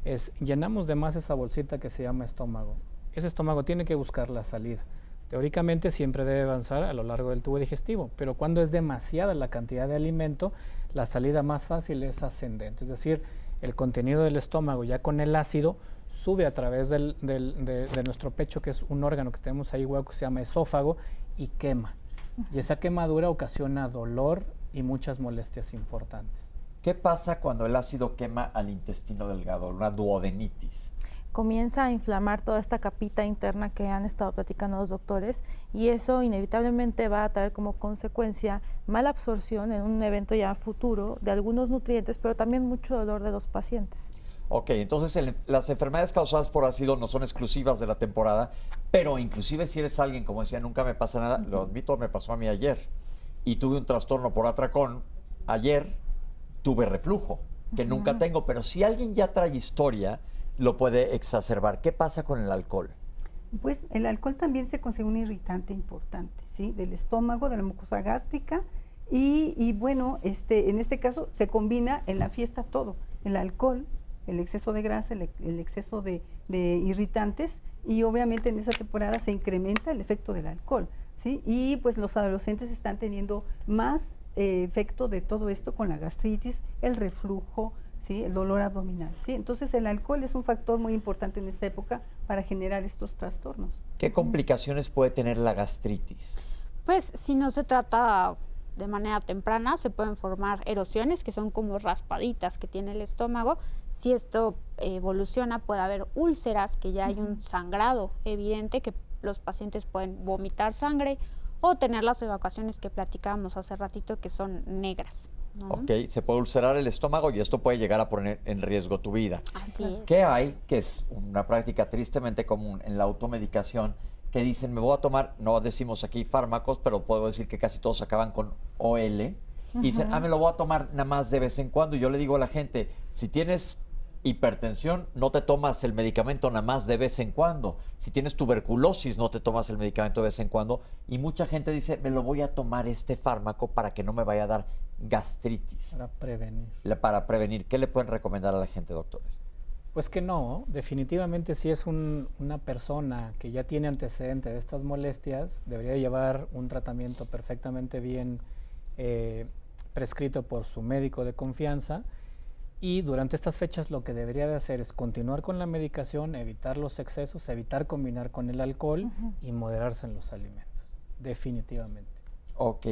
es llenamos de más esa bolsita que se llama estómago. Ese estómago tiene que buscar la salida. Teóricamente siempre debe avanzar a lo largo del tubo digestivo, pero cuando es demasiada la cantidad de alimento, la salida más fácil es ascendente. Es decir, el contenido del estómago ya con el ácido sube a través de nuestro pecho, que es un órgano que tenemos ahí hueco que se llama esófago, y quema. Y esa quemadura ocasiona dolor y muchas molestias importantes. ¿Qué pasa cuando el ácido quema al intestino delgado, una duodenitis? Comienza a inflamar toda esta capita interna que han estado platicando los doctores y eso inevitablemente va a traer como consecuencia mala absorción en un evento ya futuro de algunos nutrientes, pero también mucho dolor de los pacientes. Ok, entonces las enfermedades causadas por ácido no son exclusivas de la temporada, pero inclusive si eres alguien, como decía, nunca me pasa nada, lo admito, me pasó a mí ayer, y tuve un trastorno por atracón, ayer tuve reflujo, que nunca tengo, pero si alguien ya trae historia, lo puede exacerbar. ¿Qué pasa con el alcohol? Pues el alcohol también se considera un irritante importante, ¿sí? Del estómago, de la mucosa gástrica, y bueno, en este caso se combina en la fiesta todo, el alcohol, el exceso de grasa, el exceso de irritantes, y obviamente en esa temporada se incrementa el efecto del alcohol, ¿sí? Y pues los adolescentes están teniendo más efecto de todo esto con la gastritis, el reflujo, ¿sí? El dolor abdominal, ¿sí? Entonces el alcohol es un factor muy importante en esta época para generar estos trastornos. ¿Qué complicaciones puede tener la gastritis? Pues si no se trata de manera temprana, se pueden formar erosiones, que son como raspaditas que tiene el estómago. Si esto evoluciona, puede haber úlceras, que ya hay un sangrado evidente, que los pacientes pueden vomitar sangre o tener las evacuaciones que platicábamos hace ratito, que son negras, ¿no? Ok, se puede ulcerar el estómago y esto puede llegar a poner en riesgo tu vida. Así es. ¿Qué hay? Que es una práctica tristemente común en la automedicación, que dicen, me voy a tomar, no decimos aquí fármacos, pero puedo decir que casi todos acaban con OL, y dicen, me lo voy a tomar nada más de vez en cuando. Y yo le digo a la gente, si tienes hipertensión, no te tomas el medicamento nada más de vez en cuando. Si tienes tuberculosis, no te tomas el medicamento de vez en cuando. Y mucha gente dice, me lo voy a tomar este fármaco para que no me vaya a dar gastritis. Para prevenir. Para prevenir. ¿Qué le pueden recomendar a la gente, doctores? Pues que no, definitivamente si es una persona que ya tiene antecedente de estas molestias, debería llevar un tratamiento perfectamente bien prescrito por su médico de confianza, y durante estas fechas lo que debería de hacer es continuar con la medicación, evitar los excesos, evitar combinar con el alcohol y moderarse en los alimentos, definitivamente. Ok.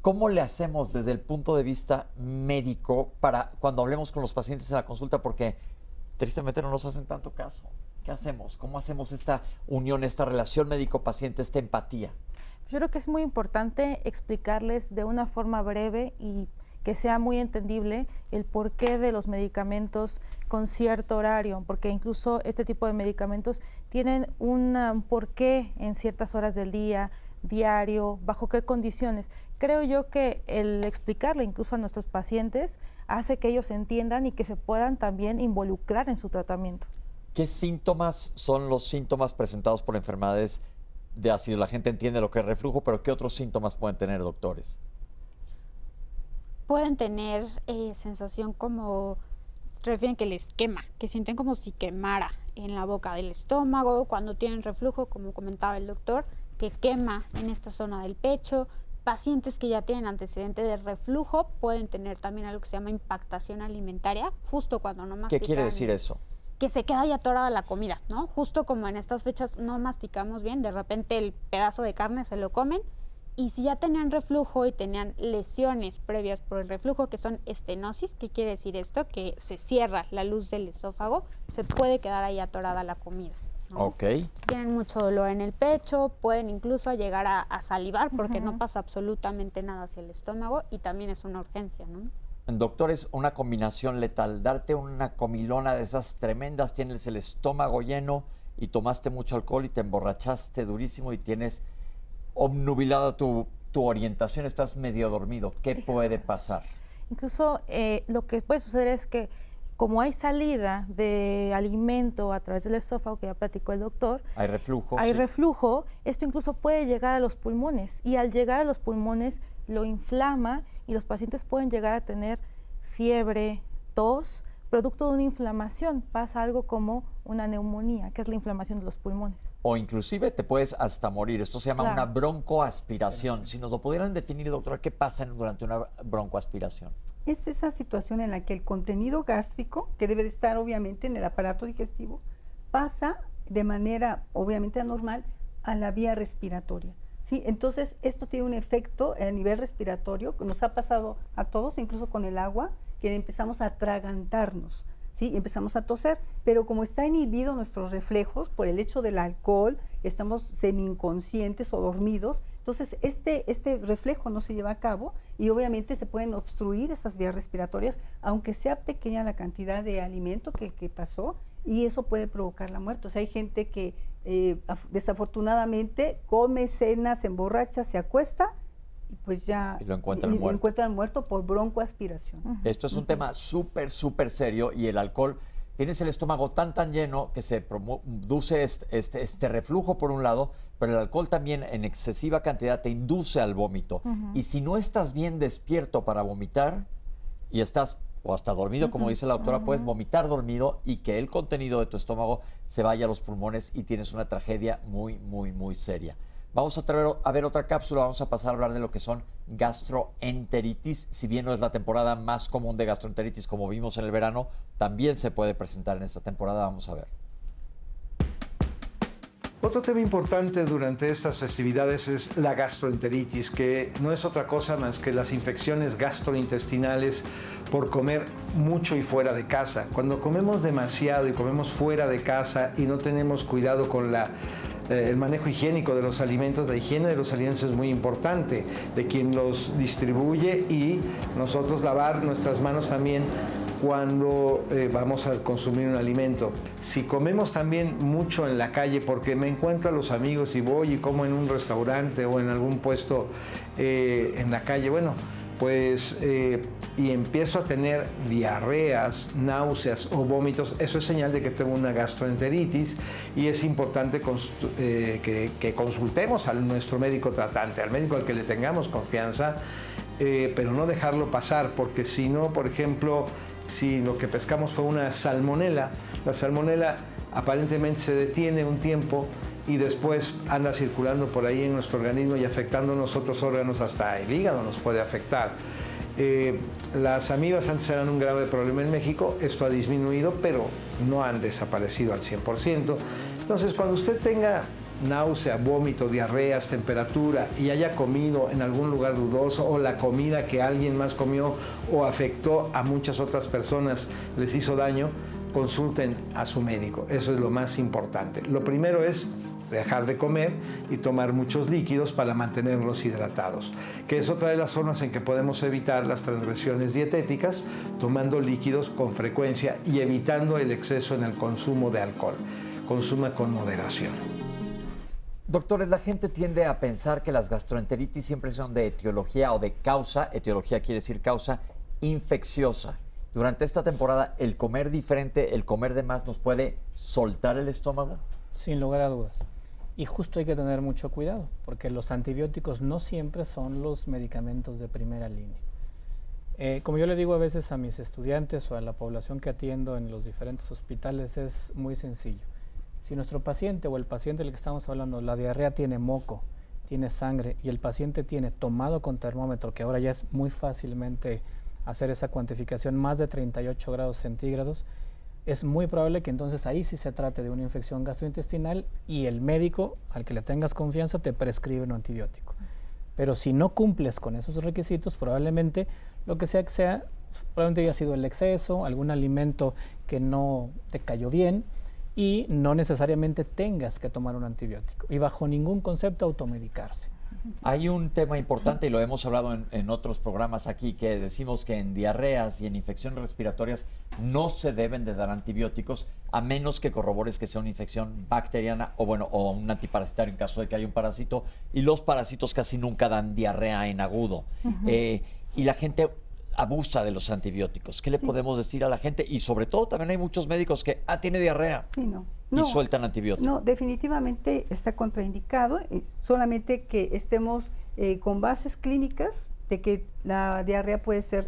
¿Cómo le hacemos desde el punto de vista médico para cuando hablemos con los pacientes en la consulta? Porque tristemente no nos hacen tanto caso. ¿Qué hacemos? ¿Cómo hacemos esta unión, esta relación médico-paciente, esta empatía? Yo creo que es muy importante explicarles de una forma breve y que sea muy entendible el porqué de los medicamentos con cierto horario, porque incluso este tipo de medicamentos tienen un porqué en ciertas horas del día, diario, bajo qué condiciones. Creo yo que el explicarle incluso a nuestros pacientes hace que ellos entiendan y que se puedan también involucrar en su tratamiento. ¿Qué síntomas son los síntomas presentados por enfermedades de ácido? La gente entiende lo que es reflujo, pero ¿qué otros síntomas pueden tener, doctores? Pueden tener sensación como, refieren que les quema, que sienten como si quemara en la boca del estómago. Cuando tienen reflujo, como comentaba el doctor, que quema en esta zona del pecho. Pacientes que ya tienen antecedente de reflujo pueden tener también algo que se llama impactación alimentaria, justo cuando no mastican. ¿Qué quiere decir eso? Que se queda ya atorada la comida, ¿no? Justo como en estas fechas no masticamos bien, de repente el pedazo de carne se lo comen, y si ya tenían reflujo y tenían lesiones previas por el reflujo, que son estenosis, ¿qué quiere decir esto? Que se cierra la luz del esófago, se puede quedar ahí atorada la comida, ¿no? Ok. Si tienen mucho dolor en el pecho, pueden incluso llegar a salivar porque no pasa absolutamente nada hacia el estómago, y también es una urgencia, ¿no? Doctores, una combinación letal, darte una comilona de esas tremendas, tienes el estómago lleno y tomaste mucho alcohol y te emborrachaste durísimo y tienes obnubilada tu orientación, estás medio dormido. ¿Qué puede pasar? Incluso lo que puede suceder es que como hay salida de alimento a través del esófago, que ya platicó el doctor, hay reflujo. Hay sí. reflujo, esto incluso puede llegar a los pulmones, y al llegar a los pulmones lo inflama y los pacientes pueden llegar a tener fiebre, tos, producto de una inflamación. Pasa algo como una neumonía, que es la inflamación de los pulmones. O inclusive te puedes hasta morir. Esto se llama Claro. una broncoaspiración. Si nos lo pudieran definir, doctora, ¿qué pasa durante una broncoaspiración? Es esa situación en la que el contenido gástrico, que debe de estar obviamente en el aparato digestivo, pasa de manera obviamente anormal a la vía respiratoria, ¿sí? Entonces esto tiene un efecto a nivel respiratorio que nos ha pasado a todos, incluso con el agua, que empezamos a atragantarnos, ¿sí? Empezamos a toser, pero como está inhibido nuestros reflejos por el hecho del alcohol, estamos semi-inconscientes o dormidos, entonces este reflejo no se lleva a cabo y obviamente se pueden obstruir esas vías respiratorias, aunque sea pequeña la cantidad de alimento que pasó, y eso puede provocar la muerte. O sea, hay gente que desafortunadamente come, cena, se emborracha, se acuesta, y pues ya Y lo encuentran muerto. Por broncoaspiración. Esto es un tema súper, súper serio, y el alcohol, tienes el estómago tan lleno que se produce este reflujo por un lado, pero el alcohol también en excesiva cantidad te induce al vómito. Y si no estás bien despierto para vomitar y estás o hasta dormido, como dice la doctora, puedes vomitar dormido y que el contenido de tu estómago se vaya a los pulmones y tienes una tragedia muy, muy, muy seria. Vamos a ver otra cápsula, vamos a pasar a hablar de lo que son gastroenteritis. Si bien no es la temporada más común de gastroenteritis como vimos en el verano, también se puede presentar en esta temporada. Vamos a ver. Otro tema importante durante estas festividades es la gastroenteritis, que no es otra cosa más que las infecciones gastrointestinales por comer mucho y fuera de casa. Cuando comemos demasiado y comemos fuera de casa y no tenemos cuidado con el manejo higiénico de los alimentos, la higiene de los alimentos es muy importante, de quien los distribuye, y nosotros lavar nuestras manos también cuando vamos a consumir un alimento. Si comemos también mucho en la calle, porque me encuentro a los amigos y voy y como en un restaurante o en algún puesto en la calle, bueno, pues y empiezo a tener diarreas, náuseas o vómitos, eso es señal de que tengo una gastroenteritis, y es importante que consultemos a nuestro médico tratante, al médico al que le tengamos confianza, pero no dejarlo pasar, porque si no, por ejemplo, si lo que pescamos fue una salmonela, la salmonela aparentemente se detiene un tiempo y después anda circulando por ahí en nuestro organismo y afectando a otros órganos, hasta el hígado nos puede afectar. Las amibas antes eran un grave problema en México, esto ha disminuido, pero no han desaparecido al 100%. Entonces, cuando usted tenga náusea, vómito, diarreas, temperatura y haya comido en algún lugar dudoso, o la comida que alguien más comió o afectó a muchas otras personas les hizo daño, consulten a su médico. Eso es lo más importante. Lo primero es dejar de comer y tomar muchos líquidos para mantenerlos hidratados, que es otra de las formas en que podemos evitar las transgresiones dietéticas, tomando líquidos con frecuencia y evitando el exceso en el consumo de alcohol. Consuma con moderación. Doctores, la gente tiende a pensar que las gastroenteritis siempre son de etiología o de causa, etiología quiere decir causa infecciosa. Durante esta temporada, ¿el comer diferente, el comer de más nos puede soltar el estómago? Sin lugar a dudas. Y justo hay que tener mucho cuidado, porque los antibióticos no siempre son los medicamentos de primera línea. Como yo le digo a veces a mis estudiantes o a la población que atiendo en los diferentes hospitales, es muy sencillo. Si nuestro paciente o el paciente del que estamos hablando, la diarrea tiene moco, tiene sangre, y el paciente tiene tomado con termómetro, que ahora ya es muy fácilmente hacer esa cuantificación, más de 38 grados centígrados, es muy probable que entonces ahí sí se trate de una infección gastrointestinal y el médico al que le tengas confianza te prescribe un antibiótico. Pero si no cumples con esos requisitos, probablemente lo que sea, probablemente haya sido el exceso, algún alimento que no te cayó bien, y no necesariamente tengas que tomar un antibiótico, y bajo ningún concepto automedicarse. Hay un tema importante, y lo hemos hablado en otros programas aquí, que decimos que en diarreas y en infecciones respiratorias no se deben de dar antibióticos a menos que corrobores que sea una infección bacteriana o un antiparasitario en caso de que haya un parásito, y los parásitos casi nunca dan diarrea en agudo. Y la gente abusa de los antibióticos. ¿Qué le podemos decir a la gente? Y sobre todo también hay muchos médicos que tiene diarrea y sueltan antibióticos. No, definitivamente está contraindicado, solamente que estemos con bases clínicas de que la diarrea puede ser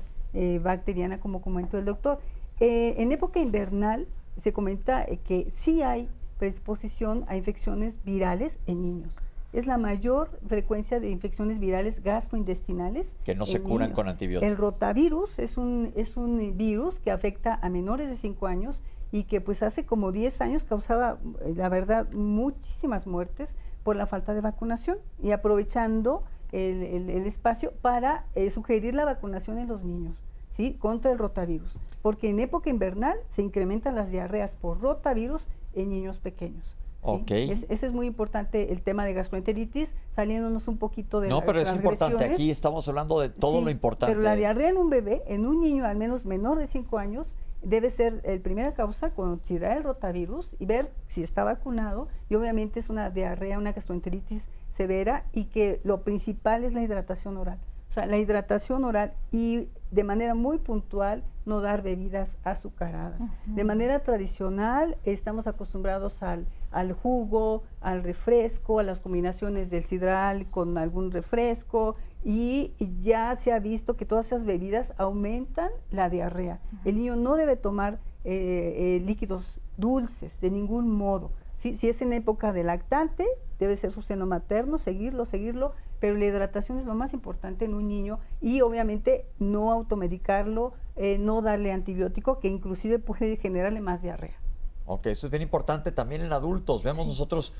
bacteriana, como comentó el doctor. En época invernal se comenta que sí hay predisposición a infecciones virales en niños. Es la mayor frecuencia de infecciones virales gastrointestinales que no se curan niños. Con antibióticos. El rotavirus es un virus que afecta a menores de 5 años y que pues hace como 10 años causaba, la verdad, muchísimas muertes por la falta de vacunación, y aprovechando el espacio para sugerir la vacunación en los niños, ¿sí?, contra el rotavirus, porque en época invernal se incrementan las diarreas por rotavirus en niños pequeños. ¿Sí? Okay. Ese es muy importante, el tema de gastroenteritis, saliéndonos un poquito de las pero es importante, aquí estamos hablando de todo lo importante. Pero la diarrea en un bebé, en un niño al menos menor de 5 años, debe ser la primera causa, considerar el rotavirus y ver si está vacunado, y obviamente es una diarrea, una gastroenteritis severa, y que lo principal es la hidratación oral. O sea, la hidratación oral, y de manera muy puntual no dar bebidas azucaradas. De manera tradicional estamos acostumbrados al jugo, al refresco, a las combinaciones del sidral con algún refresco, y ya se ha visto que todas esas bebidas aumentan la diarrea. El niño no debe tomar líquidos dulces de ningún modo. Si es en época de lactante, debe ser su seno materno, seguirlo, pero la hidratación es lo más importante en un niño y obviamente no automedicarlo, no darle antibiótico, que inclusive puede generarle más diarrea. Ok, eso es bien importante también en adultos. Vemos nosotros,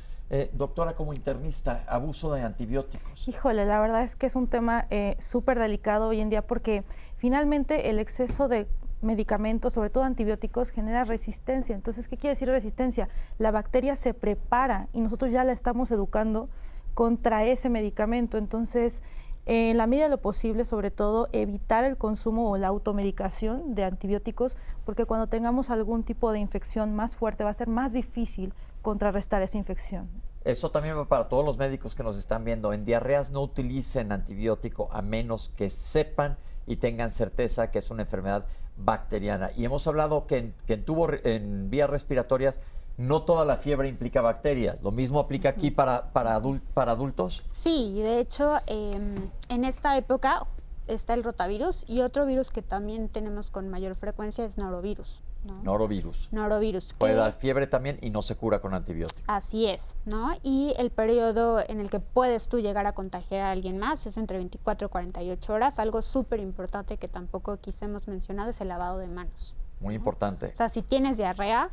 doctora, como internista, abuso de antibióticos. Híjole, la verdad es que es un tema súper delicado hoy en día porque finalmente el exceso de medicamentos, sobre todo antibióticos, genera resistencia. Entonces, ¿qué quiere decir resistencia? La bacteria se prepara y nosotros ya la estamos educando contra ese medicamento. Entonces, en la medida de lo posible, sobre todo, evitar el consumo o la automedicación de antibióticos, porque cuando tengamos algún tipo de infección más fuerte va a ser más difícil contrarrestar esa infección. Eso también va para todos los médicos que nos están viendo. En diarreas no utilicen antibiótico a menos que sepan y tengan certeza que es una enfermedad bacteriana. Y hemos hablado que en vías respiratorias no toda la fiebre implica bacterias. ¿Lo mismo aplica aquí para adultos? Sí, de hecho, en esta época está el rotavirus y otro virus que también tenemos con mayor frecuencia es norovirus, ¿no? Norovirus. Puede dar fiebre también y no se cura con antibióticos. Así es, ¿no? Y el periodo en el que puedes tú llegar a contagiar a alguien más es entre 24 y 48 horas. Algo súper importante que tampoco quisimos mencionar es el lavado de manos. Muy importante. O sea, si tienes diarrea,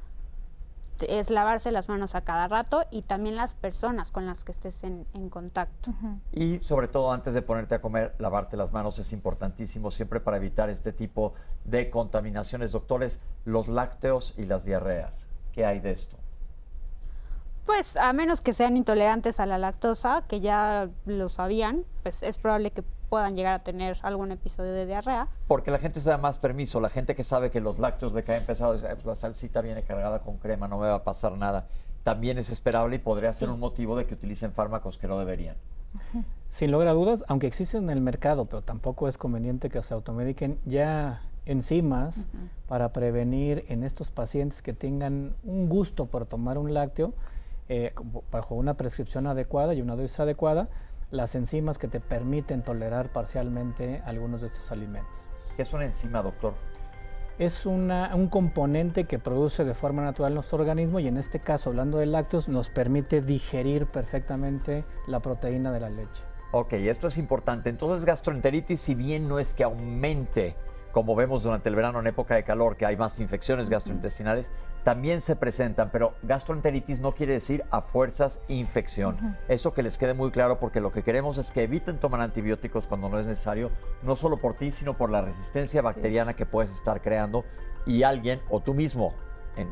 es lavarse las manos a cada rato y también las personas con las que estés en contacto. Y sobre todo antes de ponerte a comer, lavarte las manos es importantísimo siempre para evitar este tipo de contaminaciones. Doctores, los lácteos y las diarreas, ¿qué hay de esto? Pues a menos que sean intolerantes a la lactosa, que ya lo sabían, pues es probable que puedan llegar a tener algún episodio de diarrea. Porque la gente se da más permiso, la gente que sabe que los lácteos le caen pesados, pues la salsita viene cargada con crema, no me va a pasar nada. También es esperable y podría ser un motivo de que utilicen fármacos que no deberían. Sin lugar a dudas, aunque existen en el mercado, pero tampoco es conveniente que se automediquen ya enzimas para prevenir en estos pacientes que tengan un gusto por tomar un lácteo bajo una prescripción adecuada y una dosis adecuada, las enzimas que te permiten tolerar parcialmente algunos de estos alimentos. ¿Qué es una enzima, doctor? Es un componente que produce de forma natural nuestro organismo y en este caso, hablando de lácteos, nos permite digerir perfectamente la proteína de la leche. Ok, esto es importante. Entonces, gastroenteritis, si bien no es que aumente, como vemos durante el verano en época de calor, que hay más infecciones gastrointestinales, también se presentan, pero gastroenteritis no quiere decir a fuerzas infección. Eso que les quede muy claro, porque lo que queremos es que eviten tomar antibióticos cuando no es necesario, no solo por ti, sino por la resistencia bacteriana que puedes estar creando y alguien o tú mismo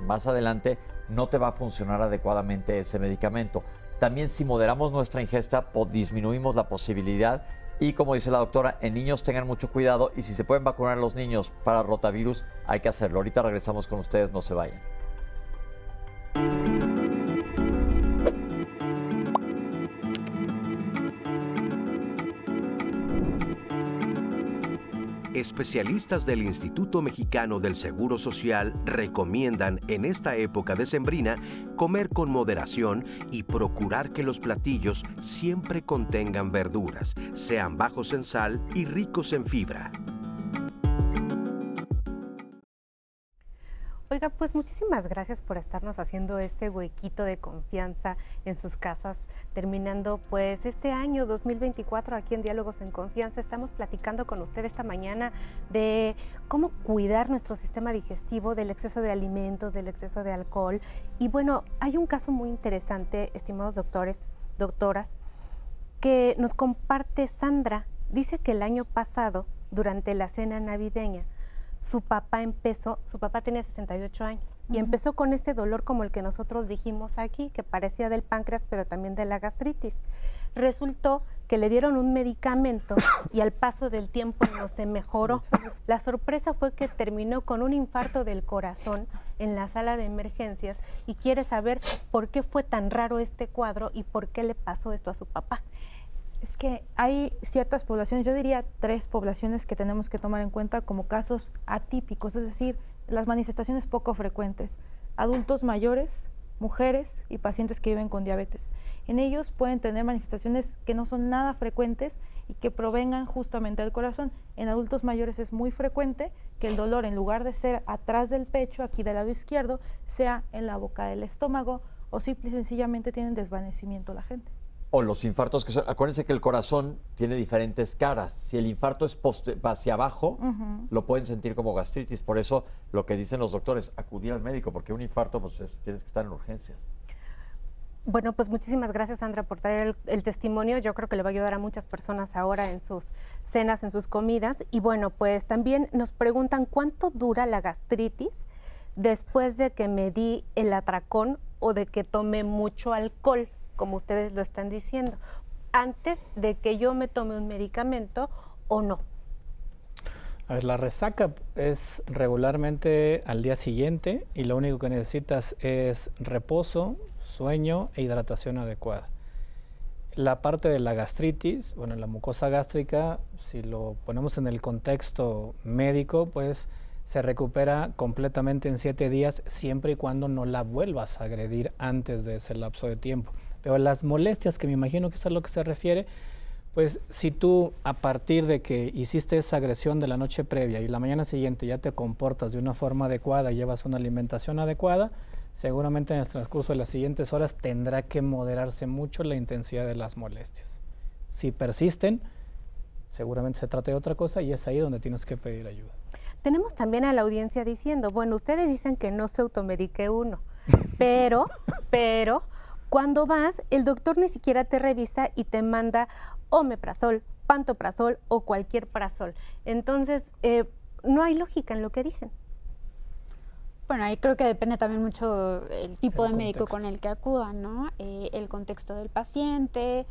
más adelante no te va a funcionar adecuadamente ese medicamento. También si moderamos nuestra ingesta, disminuimos la posibilidad. Y como dice la doctora, en niños tengan mucho cuidado y si se pueden vacunar a los niños para rotavirus, hay que hacerlo. Ahorita regresamos con ustedes, no se vayan. Especialistas del Instituto Mexicano del Seguro Social recomiendan en esta época decembrina comer con moderación y procurar que los platillos siempre contengan verduras, sean bajos en sal y ricos en fibra. Oiga, pues muchísimas gracias por estarnos haciendo este huequito de confianza en sus casas. Terminando pues este año 2024 aquí en Diálogos en Confianza, estamos platicando con usted esta mañana de cómo cuidar nuestro sistema digestivo del exceso de alimentos, del exceso de alcohol. Y bueno, hay un caso muy interesante, estimados doctores, doctoras, que nos comparte Sandra. Dice que el año pasado, durante la cena navideña, su papá tenía 68 años y empezó con ese dolor como el que nosotros dijimos aquí, que parecía del páncreas, pero también de la gastritis. Resultó que le dieron un medicamento y al paso del tiempo no se mejoró. La sorpresa fue que terminó con un infarto del corazón en la sala de emergencias y quiere saber por qué fue tan raro este cuadro y por qué le pasó esto a su papá. Es que hay ciertas poblaciones, yo diría 3 poblaciones que tenemos que tomar en cuenta como casos atípicos, es decir, las manifestaciones poco frecuentes. Adultos mayores, mujeres y pacientes que viven con diabetes. En ellos pueden tener manifestaciones que no son nada frecuentes y que provengan justamente del corazón. En adultos mayores es muy frecuente que el dolor, en lugar de ser atrás del pecho, aquí del lado izquierdo, sea en la boca del estómago o simple y sencillamente tienen desvanecimiento la gente. O los infartos, acuérdense que el corazón tiene diferentes caras. Si el infarto es hacia abajo, lo pueden sentir como gastritis. Por eso lo que dicen los doctores, acudir al médico, porque un infarto pues tienes que estar en urgencias. Bueno, pues muchísimas gracias, Sandra, por traer el testimonio. Yo creo que le va a ayudar a muchas personas ahora en sus cenas, en sus comidas. Y bueno, pues también nos preguntan cuánto dura la gastritis después de que me di el atracón o de que tomé mucho alcohol, como ustedes lo están diciendo, antes de que yo me tome un medicamento o no. A ver, la resaca es regularmente al día siguiente y lo único que necesitas es reposo, sueño e hidratación adecuada. La parte de la gastritis, bueno, la mucosa gástrica, si lo ponemos en el contexto médico, pues se recupera completamente en 7 días siempre y cuando no la vuelvas a agredir antes de ese lapso de tiempo. Pero las molestias, que me imagino que es a lo que se refiere, pues si tú a partir de que hiciste esa agresión de la noche previa y la mañana siguiente ya te comportas de una forma adecuada y llevas una alimentación adecuada, seguramente en el transcurso de las siguientes horas tendrá que moderarse mucho la intensidad de las molestias. Si persisten, seguramente se trata de otra cosa y es ahí donde tienes que pedir ayuda. Tenemos también a la audiencia diciendo, bueno, ustedes dicen que no se automedique uno, pero cuando vas, el doctor ni siquiera te revisa y te manda omeprazol, pantoprazol o cualquier prazol. Entonces, no hay lógica en lo que dicen. Bueno, ahí creo que depende también mucho el tipo de médico con el que acudan, ¿no? El contexto del paciente,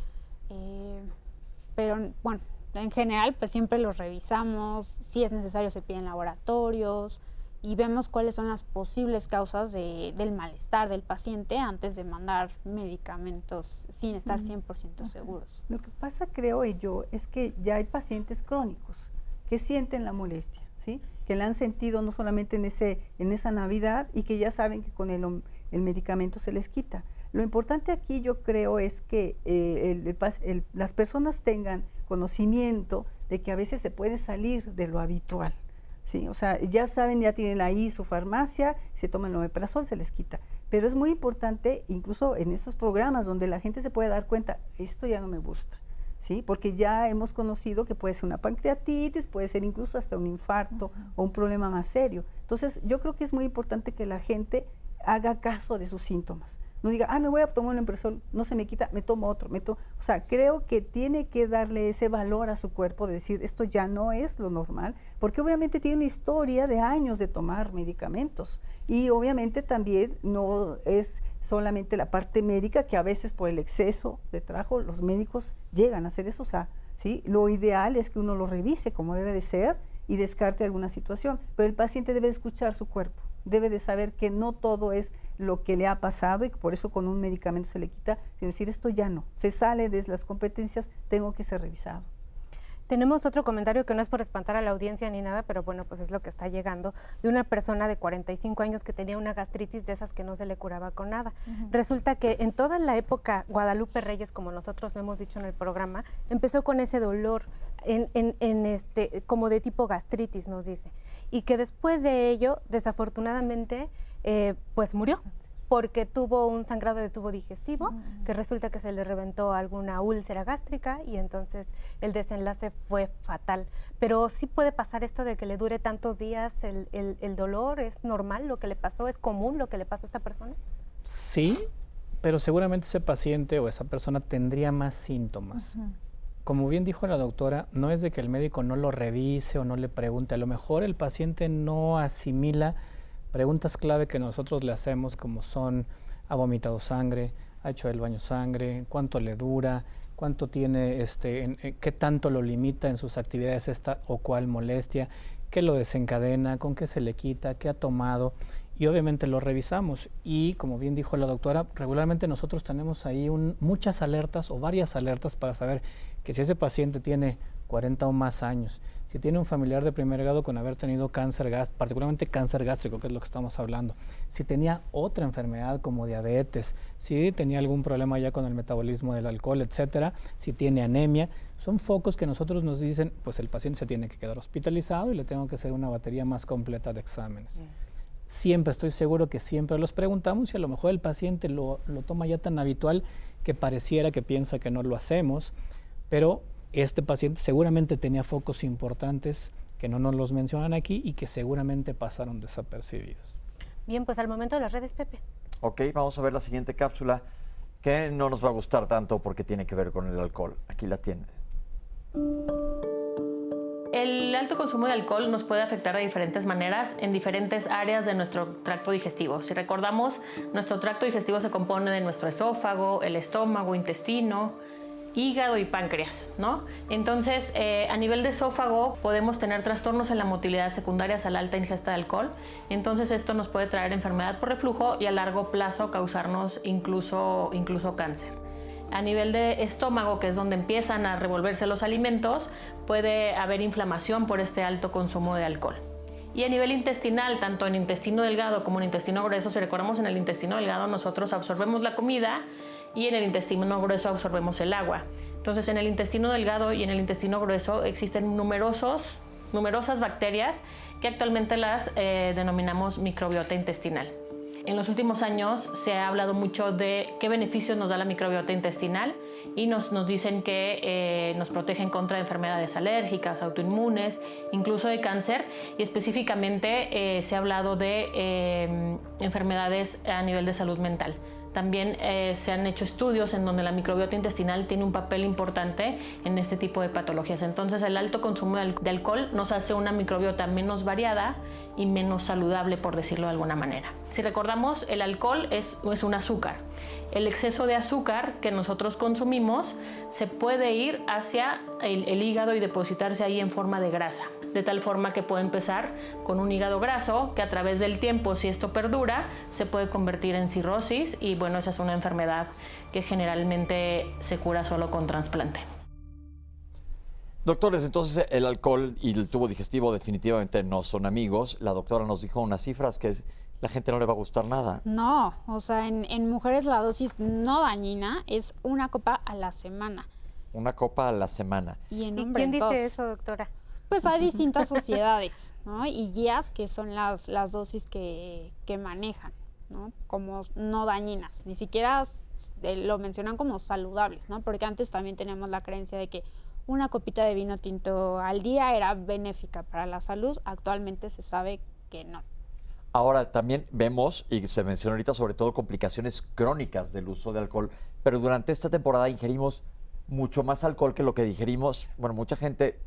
pero bueno, en general pues siempre los revisamos, si es necesario se piden laboratorios y vemos cuáles son las posibles causas del malestar del paciente antes de mandar medicamentos sin estar 100% seguros. Lo que pasa, creo yo, es que ya hay pacientes crónicos que sienten la molestia, ¿sí? Que la han sentido no solamente en esa Navidad y que ya saben que con el medicamento se les quita. Lo importante aquí yo creo es que las personas tengan conocimiento de que a veces se puede salir de lo habitual. Sí, o sea, ya saben, ya tienen ahí su farmacia, se toman el omeprazol, se les quita. Pero es muy importante, incluso en estos programas donde la gente se puede dar cuenta, esto ya no me gusta, ¿sí? Porque ya hemos conocido que puede ser una pancreatitis, puede ser incluso hasta un infarto o un problema más serio. Entonces, yo creo que es muy importante que la gente haga caso de sus síntomas. No diga, me voy a tomar un omeprazol, no se me quita, me tomo otro. O sea, creo que tiene que darle ese valor a su cuerpo de decir, esto ya no es lo normal, porque obviamente tiene una historia de años de tomar medicamentos. Y obviamente también no es solamente la parte médica, que a veces por el exceso de trabajo los médicos llegan a hacer eso. O sea, ¿sí? Lo ideal es que uno lo revise como debe de ser y descarte alguna situación, pero el paciente debe escuchar su cuerpo. Debe de saber que no todo es lo que le ha pasado y que por eso con un medicamento se le quita, sino decir esto ya no, se sale de las competencias, tengo que ser revisado. Tenemos otro comentario que no es por espantar a la audiencia ni nada, pero bueno, pues es lo que está llegando, de una persona de 45 años que tenía una gastritis de esas que no se le curaba con nada. Resulta que en toda la época Guadalupe Reyes, como nosotros lo hemos dicho en el programa, empezó con ese dolor como de tipo gastritis, nos dice. Y que después de ello, desafortunadamente, pues murió, porque tuvo un sangrado de tubo digestivo, que resulta que se le reventó alguna úlcera gástrica y entonces el desenlace fue fatal. Pero sí puede pasar esto de que le dure tantos días el dolor, ¿es normal lo que le pasó? ¿Es común lo que le pasó a esta persona? Sí, pero seguramente ese paciente o esa persona tendría más síntomas. Como bien dijo la doctora, no es de que el médico no lo revise o no le pregunte. A lo mejor el paciente no asimila preguntas clave que nosotros le hacemos, como son: ¿ha vomitado sangre? ¿Ha hecho el baño sangre? ¿Cuánto le dura? ¿Cuánto tiene, qué tanto lo limita en sus actividades esta o cual molestia? ¿Qué lo desencadena? ¿Con qué se le quita? ¿Qué ha tomado? Y obviamente lo revisamos y, como bien dijo la doctora, regularmente nosotros tenemos ahí muchas alertas o varias alertas para saber que si ese paciente tiene 40 o más años, si tiene un familiar de primer grado con haber tenido cáncer gástrico, particularmente cáncer gástrico, que es lo que estamos hablando, si tenía otra enfermedad como diabetes, si tenía algún problema ya con el metabolismo del alcohol, etcétera, si tiene anemia, son focos que nosotros nos dicen, pues el paciente se tiene que quedar hospitalizado y le tengo que hacer una batería más completa de exámenes. siempre estoy seguro que siempre los preguntamos y a lo mejor el paciente lo toma ya tan habitual que pareciera que piensa que no lo hacemos, pero este paciente seguramente tenía focos importantes que no nos los mencionan aquí y que seguramente pasaron desapercibidos. Bien, pues al momento de las redes, Pepe. Ok, vamos a ver la siguiente cápsula que no nos va a gustar tanto porque tiene que ver con el alcohol. Aquí la tienen. El alto consumo de alcohol nos puede afectar de diferentes maneras en diferentes áreas de nuestro tracto digestivo. Si recordamos, nuestro tracto digestivo se compone de nuestro esófago, el estómago, intestino, hígado y páncreas, ¿no? Entonces, a nivel de esófago podemos tener trastornos en la motilidad secundarias a la alta ingesta de alcohol. Entonces, esto nos puede traer enfermedad por reflujo y a largo plazo causarnos incluso cáncer. A nivel de estómago, que es donde empiezan a revolverse los alimentos, puede haber inflamación por este alto consumo de alcohol. Y a nivel intestinal, tanto en intestino delgado como en intestino grueso, si recordamos, en el intestino delgado nosotros absorbemos la comida y en el intestino grueso absorbemos el agua. Entonces, en el intestino delgado y en el intestino grueso existen numerosas bacterias que actualmente las denominamos microbiota intestinal. En los últimos años se ha hablado mucho de qué beneficios nos da la microbiota intestinal y nos dicen que nos protegen contra enfermedades alérgicas, autoinmunes, incluso de cáncer, y específicamente se ha hablado de enfermedades a nivel de salud mental. También se han hecho estudios en donde la microbiota intestinal tiene un papel importante en este tipo de patologías. Entonces, el alto consumo de alcohol nos hace una microbiota menos variada y menos saludable, por decirlo de alguna manera. Si recordamos, el alcohol es un azúcar. El exceso de azúcar que nosotros consumimos se puede ir hacia el hígado y depositarse ahí en forma de grasa. De tal forma que puede empezar con un hígado graso que a través del tiempo, si esto perdura, se puede convertir en cirrosis y bueno, esa es una enfermedad que generalmente se cura solo con trasplante. Doctores, entonces el alcohol y el tubo digestivo definitivamente no son amigos. La doctora nos dijo unas cifras que la gente no le va a gustar nada. No, o sea, en mujeres la dosis no dañina es 1 copa a la semana. 1 copa a la semana. Y en ¿Y hombres quién 2. dice eso, doctora? Pues hay distintas sociedades, ¿no? Y guías que son las dosis que manejan, ¿no? Como no dañinas, ni siquiera lo mencionan como saludables, ¿no? Porque antes también teníamos la creencia de que 1 copita de vino tinto al día era benéfica para la salud. Actualmente se sabe que no. Ahora también vemos, y se menciona ahorita, sobre todo complicaciones crónicas del uso de alcohol, pero durante esta temporada ingerimos mucho más alcohol que lo que digerimos. Bueno, mucha gente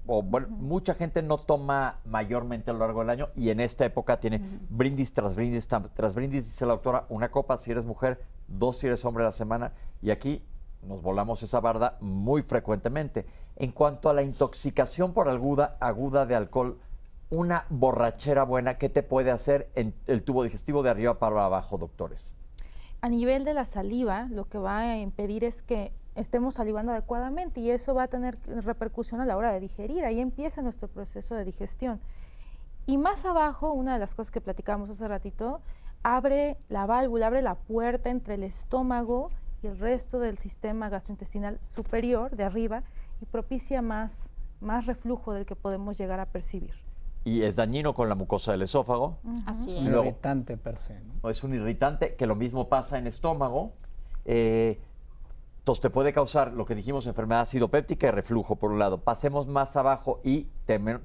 no toma mayormente a lo largo del año y en esta época tiene brindis tras brindis, dice la doctora, 1 copa si eres mujer, 2 si eres hombre a la semana, y aquí nos volamos esa barda muy frecuentemente. En cuanto a la intoxicación por aguda de alcohol, una borrachera buena, ¿qué te puede hacer en el tubo digestivo de arriba para abajo, doctores? A nivel de la saliva, lo que va a impedir es que estemos salivando adecuadamente y eso va a tener repercusión a la hora de digerir. Ahí empieza nuestro proceso de digestión. Y más abajo, una de las cosas que platicamos hace ratito, abre la válvula, abre la puerta entre el estómago y el resto del sistema gastrointestinal superior, de arriba, y propicia más reflujo del que podemos llegar a percibir. Y es dañino con la mucosa del esófago. Así Es es. un irritante per se, ¿no? Es un irritante que lo mismo pasa en estómago. Entonces te puede causar, lo que dijimos, enfermedad acidopéptica y reflujo, por un lado. Pasemos más abajo y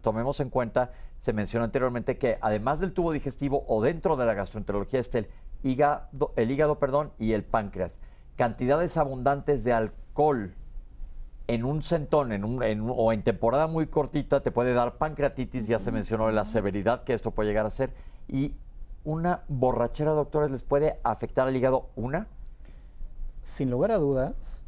tomemos en cuenta, se mencionó anteriormente, que además del tubo digestivo o dentro de la gastroenterología está el hígado y el páncreas. Cantidades abundantes de alcohol en un centón o en temporada muy cortita te puede dar pancreatitis, ya se mencionó la severidad que esto puede llegar a ser. Y una borrachera, doctores, ¿les puede afectar al hígado? Sin lugar a dudas,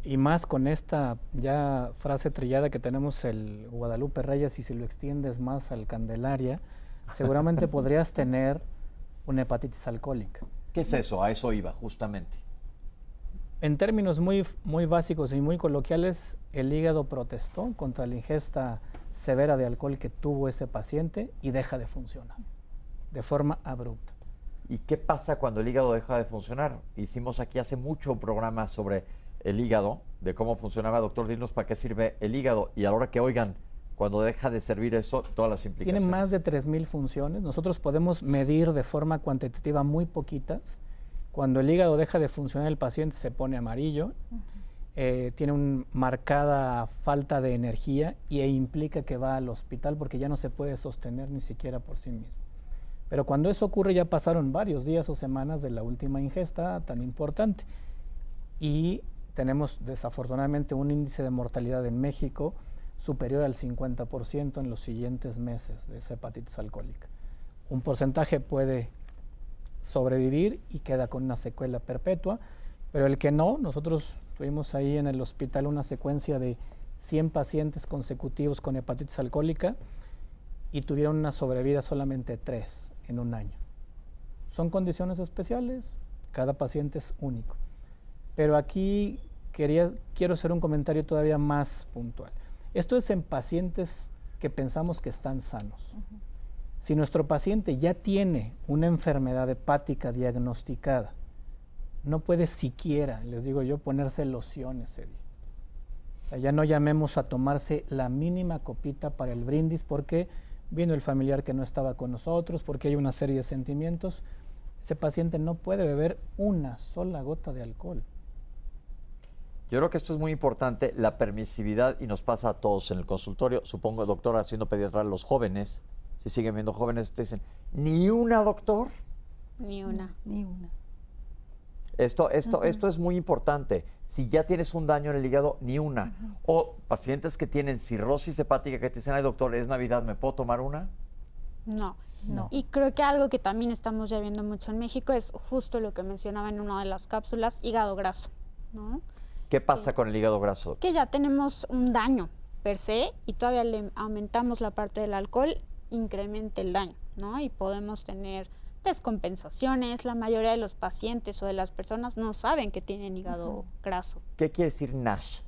y más con esta ya frase trillada que tenemos el Guadalupe Reyes, y si lo extiendes más al Candelaria, seguramente podrías tener una hepatitis alcohólica. ¿Qué es eso? A eso iba, justamente. En términos muy básicos y muy coloquiales, el hígado protestó contra la ingesta severa de alcohol que tuvo ese paciente y deja de funcionar de forma abrupta. ¿Y qué pasa cuando el hígado deja de funcionar? Hicimos aquí hace mucho un programa sobre el hígado, de cómo funcionaba. Doctor, dinos para qué sirve el hígado. Y a la hora que oigan Cuando deja de servir eso, todas las implicaciones. Tiene más de 3,000 funciones. Nosotros podemos medir de forma cuantitativa muy poquitas. Cuando el hígado deja de funcionar, el paciente se pone amarillo, tiene una marcada falta de energía e implica que va al hospital porque ya no se puede sostener ni siquiera por sí mismo. Pero cuando eso ocurre ya pasaron varios días o semanas de la última ingesta tan importante. Y tenemos desafortunadamente un índice de mortalidad en México superior al 50% en los siguientes meses de esa hepatitis alcohólica. Un porcentaje puede sobrevivir y queda con una secuela perpetua, pero el que no, nosotros tuvimos ahí en el hospital una secuencia de 100 pacientes consecutivos con hepatitis alcohólica y tuvieron una sobrevida solamente 3 en un año. Son condiciones especiales, cada paciente es único. Pero aquí quiero hacer un comentario todavía más puntual. Esto es en pacientes que pensamos que están sanos. Si nuestro paciente ya tiene una enfermedad hepática diagnosticada, no puede siquiera, les digo yo, ponerse loción ese día. O sea, ya no llamemos a tomarse la mínima copita para el brindis porque vino el familiar que no estaba con nosotros, porque hay una serie de sentimientos. Ese paciente no puede beber una sola gota de alcohol. Yo creo que esto es muy importante, la permisividad, y nos pasa a todos en el consultorio. Supongo, doctora, siendo pediatra, los jóvenes, si siguen viendo jóvenes, te dicen, ¿ni una, doctor? Ni una. Ni una. Esto es muy importante. Si ya tienes un daño en el hígado, ni una. O pacientes que tienen cirrosis hepática que te dicen, ay, doctor, es Navidad, ¿me puedo tomar una? No. Y creo que algo que también estamos ya viendo mucho en México es justo lo que mencionaba en una de las cápsulas, hígado graso, ¿no? ¿Qué pasa con el hígado graso? Que ya tenemos un daño per se y todavía le aumentamos la parte del alcohol, incrementa el daño, ¿no? Y podemos tener descompensaciones. La mayoría de los pacientes o de las personas no saben que tienen hígado graso. ¿Qué quiere decir NASH?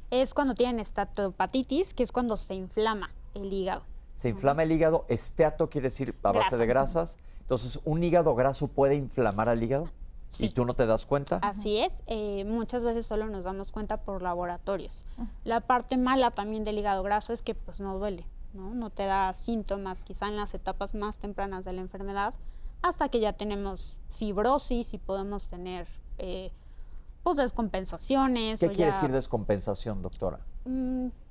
Es cuando tienen esteatohepatitis, que es cuando se inflama el hígado. Se inflama el hígado, esteato quiere decir a base de grasas. Entonces, ¿un hígado graso puede inflamar al hígado? Sí. ¿Y tú no te das cuenta? Así es, muchas veces solo nos damos cuenta por laboratorios. La parte mala también del hígado graso es que pues no duele, ¿no? No te da síntomas quizá en las etapas más tempranas de la enfermedad, hasta que ya tenemos fibrosis y podemos tener pues descompensaciones. ¿Qué quiere decir descompensación, doctora?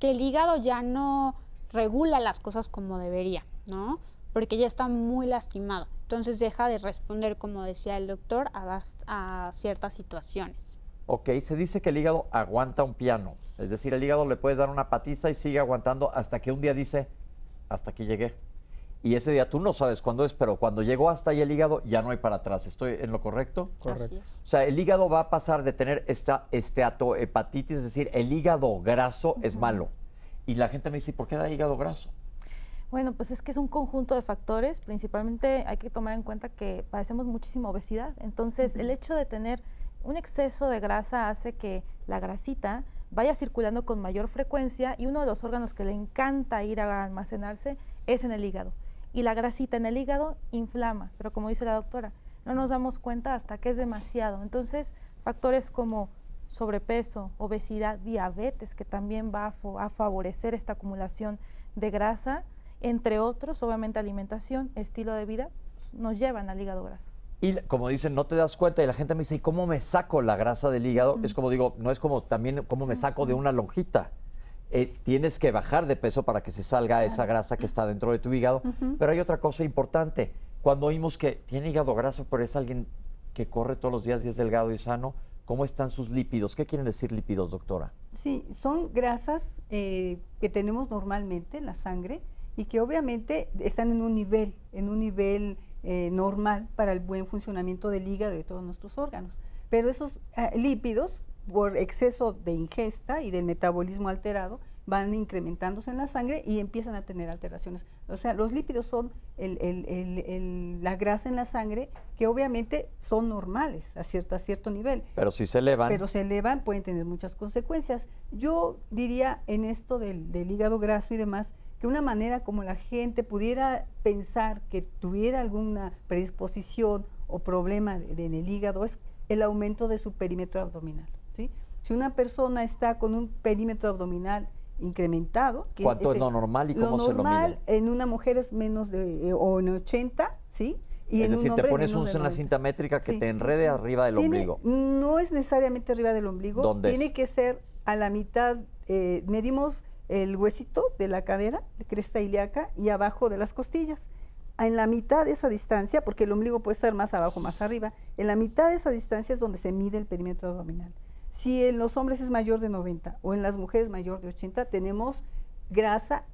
Que el hígado ya no regula las cosas como debería, ¿no? Porque ya está muy lastimado. Entonces deja de responder, como decía el doctor, a ciertas situaciones. Ok, se dice que el hígado aguanta un piano. Es decir, el hígado le puedes dar una patiza y sigue aguantando hasta que un día dice, hasta aquí llegué. Y ese día tú no sabes cuándo es, pero cuando llegó hasta ahí el hígado, ya no hay para atrás. ¿Estoy en lo correcto? Correcto. Así es. O sea, el hígado va a pasar de tener esta esteatohepatitis, es decir, el hígado graso es malo. Y la gente me dice, ¿por qué da hígado graso? Bueno, pues es que es un conjunto de factores. Principalmente hay que tomar en cuenta que padecemos muchísima obesidad. Entonces, el hecho de tener un exceso de grasa hace que la grasita vaya circulando con mayor frecuencia y uno de los órganos que le encanta ir a almacenarse es en el hígado. Y la grasita en el hígado inflama, pero como dice la doctora, no nos damos cuenta hasta que es demasiado. Entonces, factores como sobrepeso, obesidad, diabetes, que también va a favorecer esta acumulación de grasa, entre otros, obviamente alimentación, estilo de vida, nos llevan al hígado graso. Y como dicen, no te das cuenta y la gente me dice, ¿y cómo me saco la grasa del hígado? Es como digo, no es como también cómo me saco de una lonjita. Tienes que bajar de peso para que se salga esa grasa que está dentro de tu hígado. Pero hay otra cosa importante. Cuando oímos que tiene hígado graso, pero es alguien que corre todos los días y es delgado y sano, ¿cómo están sus lípidos? ¿Qué quieren decir lípidos, doctora? Sí, son grasas que tenemos normalmente en la sangre y que obviamente están en un nivel normal para el buen funcionamiento del hígado y de todos nuestros órganos. Pero esos lípidos, por exceso de ingesta y del metabolismo alterado, van incrementándose en la sangre y empiezan a tener alteraciones. O sea, los lípidos son la grasa en la sangre que obviamente son normales a cierto nivel. Pero si se elevan. Pero se elevan, pueden tener muchas consecuencias. Yo diría en esto del hígado graso y demás, que una manera como la gente pudiera pensar que tuviera alguna predisposición o problema en el hígado es el aumento de su perímetro abdominal, ¿sí? Si una persona está con un perímetro abdominal incrementado. ¿Cuánto es lo normal y cómo se lo mide? Lo normal en una mujer es menos de, o en 80, ¿sí? Y es decir, te pones una 90. cinta métrica que te enrede arriba del ombligo. No es necesariamente arriba del ombligo. ¿Dónde tiene que ser a la mitad, medimos el huesito de la cadera, de cresta ilíaca, y abajo de las costillas. En la mitad de esa distancia, porque el ombligo puede estar más abajo, más arriba, en la mitad de esa distancia es donde se mide el perímetro abdominal. Si en los hombres es mayor de 90 o en las mujeres mayor de 80, tenemos grasa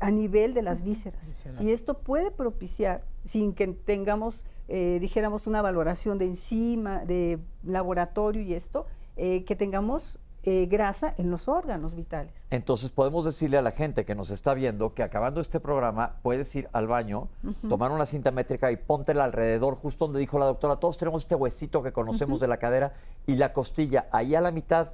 a nivel de las vísceras. Y esto puede propiciar, sin que tengamos, dijéramos, una valoración de enzima, de laboratorio y esto, que tengamos grasa en los órganos vitales. Entonces podemos decirle a la gente que nos está viendo que acabando este programa puedes ir al baño, tomar una cinta métrica y póntela alrededor, justo donde dijo la doctora, todos tenemos este huesito que conocemos de la cadera y la costilla, ahí a la mitad,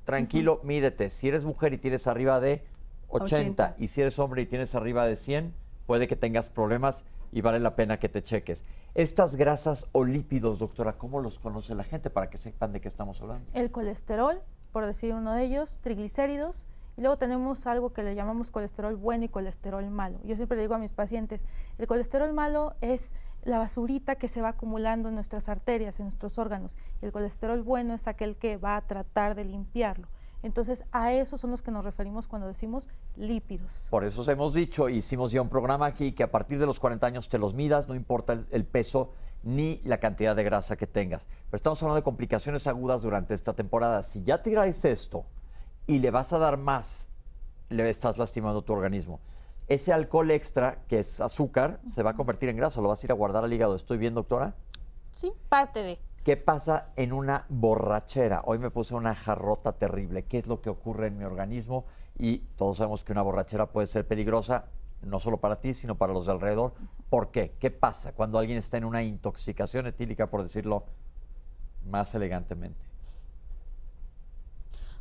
tranquilo, mídete. Si eres mujer y tienes arriba de 80 y si eres hombre y tienes arriba de 100, puede que tengas problemas y vale la pena que te cheques. Estas grasas o lípidos, doctora, ¿cómo los conoce la gente para que sepan de qué estamos hablando? El colesterol, por decir uno de ellos, triglicéridos, y luego tenemos algo que le llamamos colesterol bueno y colesterol malo. Yo siempre le digo a mis pacientes, el colesterol malo es la basurita que se va acumulando en nuestras arterias, en nuestros órganos, y el colesterol bueno es aquel que va a tratar de limpiarlo. Entonces, a esos son los que nos referimos cuando decimos lípidos. Por eso hemos dicho, hicimos ya un programa aquí, que a partir de los 40 años te los midas, no importa el peso ni la cantidad de grasa que tengas. Pero estamos hablando de complicaciones agudas durante esta temporada. Si ya te traes esto y le vas a dar más, le estás lastimando tu organismo. Ese alcohol extra, que es azúcar, se va a convertir en grasa, lo vas a ir a guardar al hígado. ¿Estoy bien, doctora? Sí, parte de. ¿Qué pasa en una borrachera? Hoy me puse una jarrota terrible. ¿Qué es lo que ocurre en mi organismo? Y todos sabemos que una borrachera puede ser peligrosa, no solo para ti, sino para los de alrededor. ¿Por qué? ¿Qué pasa cuando alguien está en una intoxicación etílica, por decirlo más elegantemente?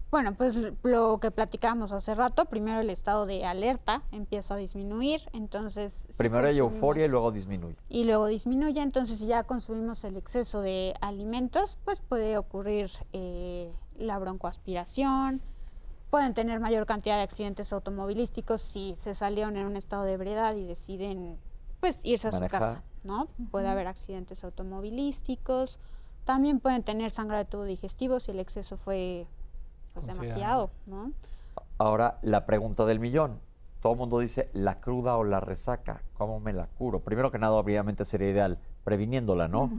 Bueno, pues lo que platicábamos hace rato, primero el estado de alerta empieza a disminuir, entonces... Primero hay euforia y luego disminuye. Y luego disminuye, entonces si ya consumimos el exceso de alimentos, pues puede ocurrir la broncoaspiración, pueden tener mayor cantidad de accidentes automovilísticos si se salieron en un estado de ebriedad y deciden pues irse a su casa, ¿no? Puede haber accidentes automovilísticos, también pueden tener sangrado de tubo digestivo si el exceso fue... pues demasiado, ¿no? Ahora, la pregunta del millón. Todo el mundo dice, ¿la cruda o la resaca? ¿Cómo me la curo? Primero que nada, obviamente sería ideal previniéndola, ¿no?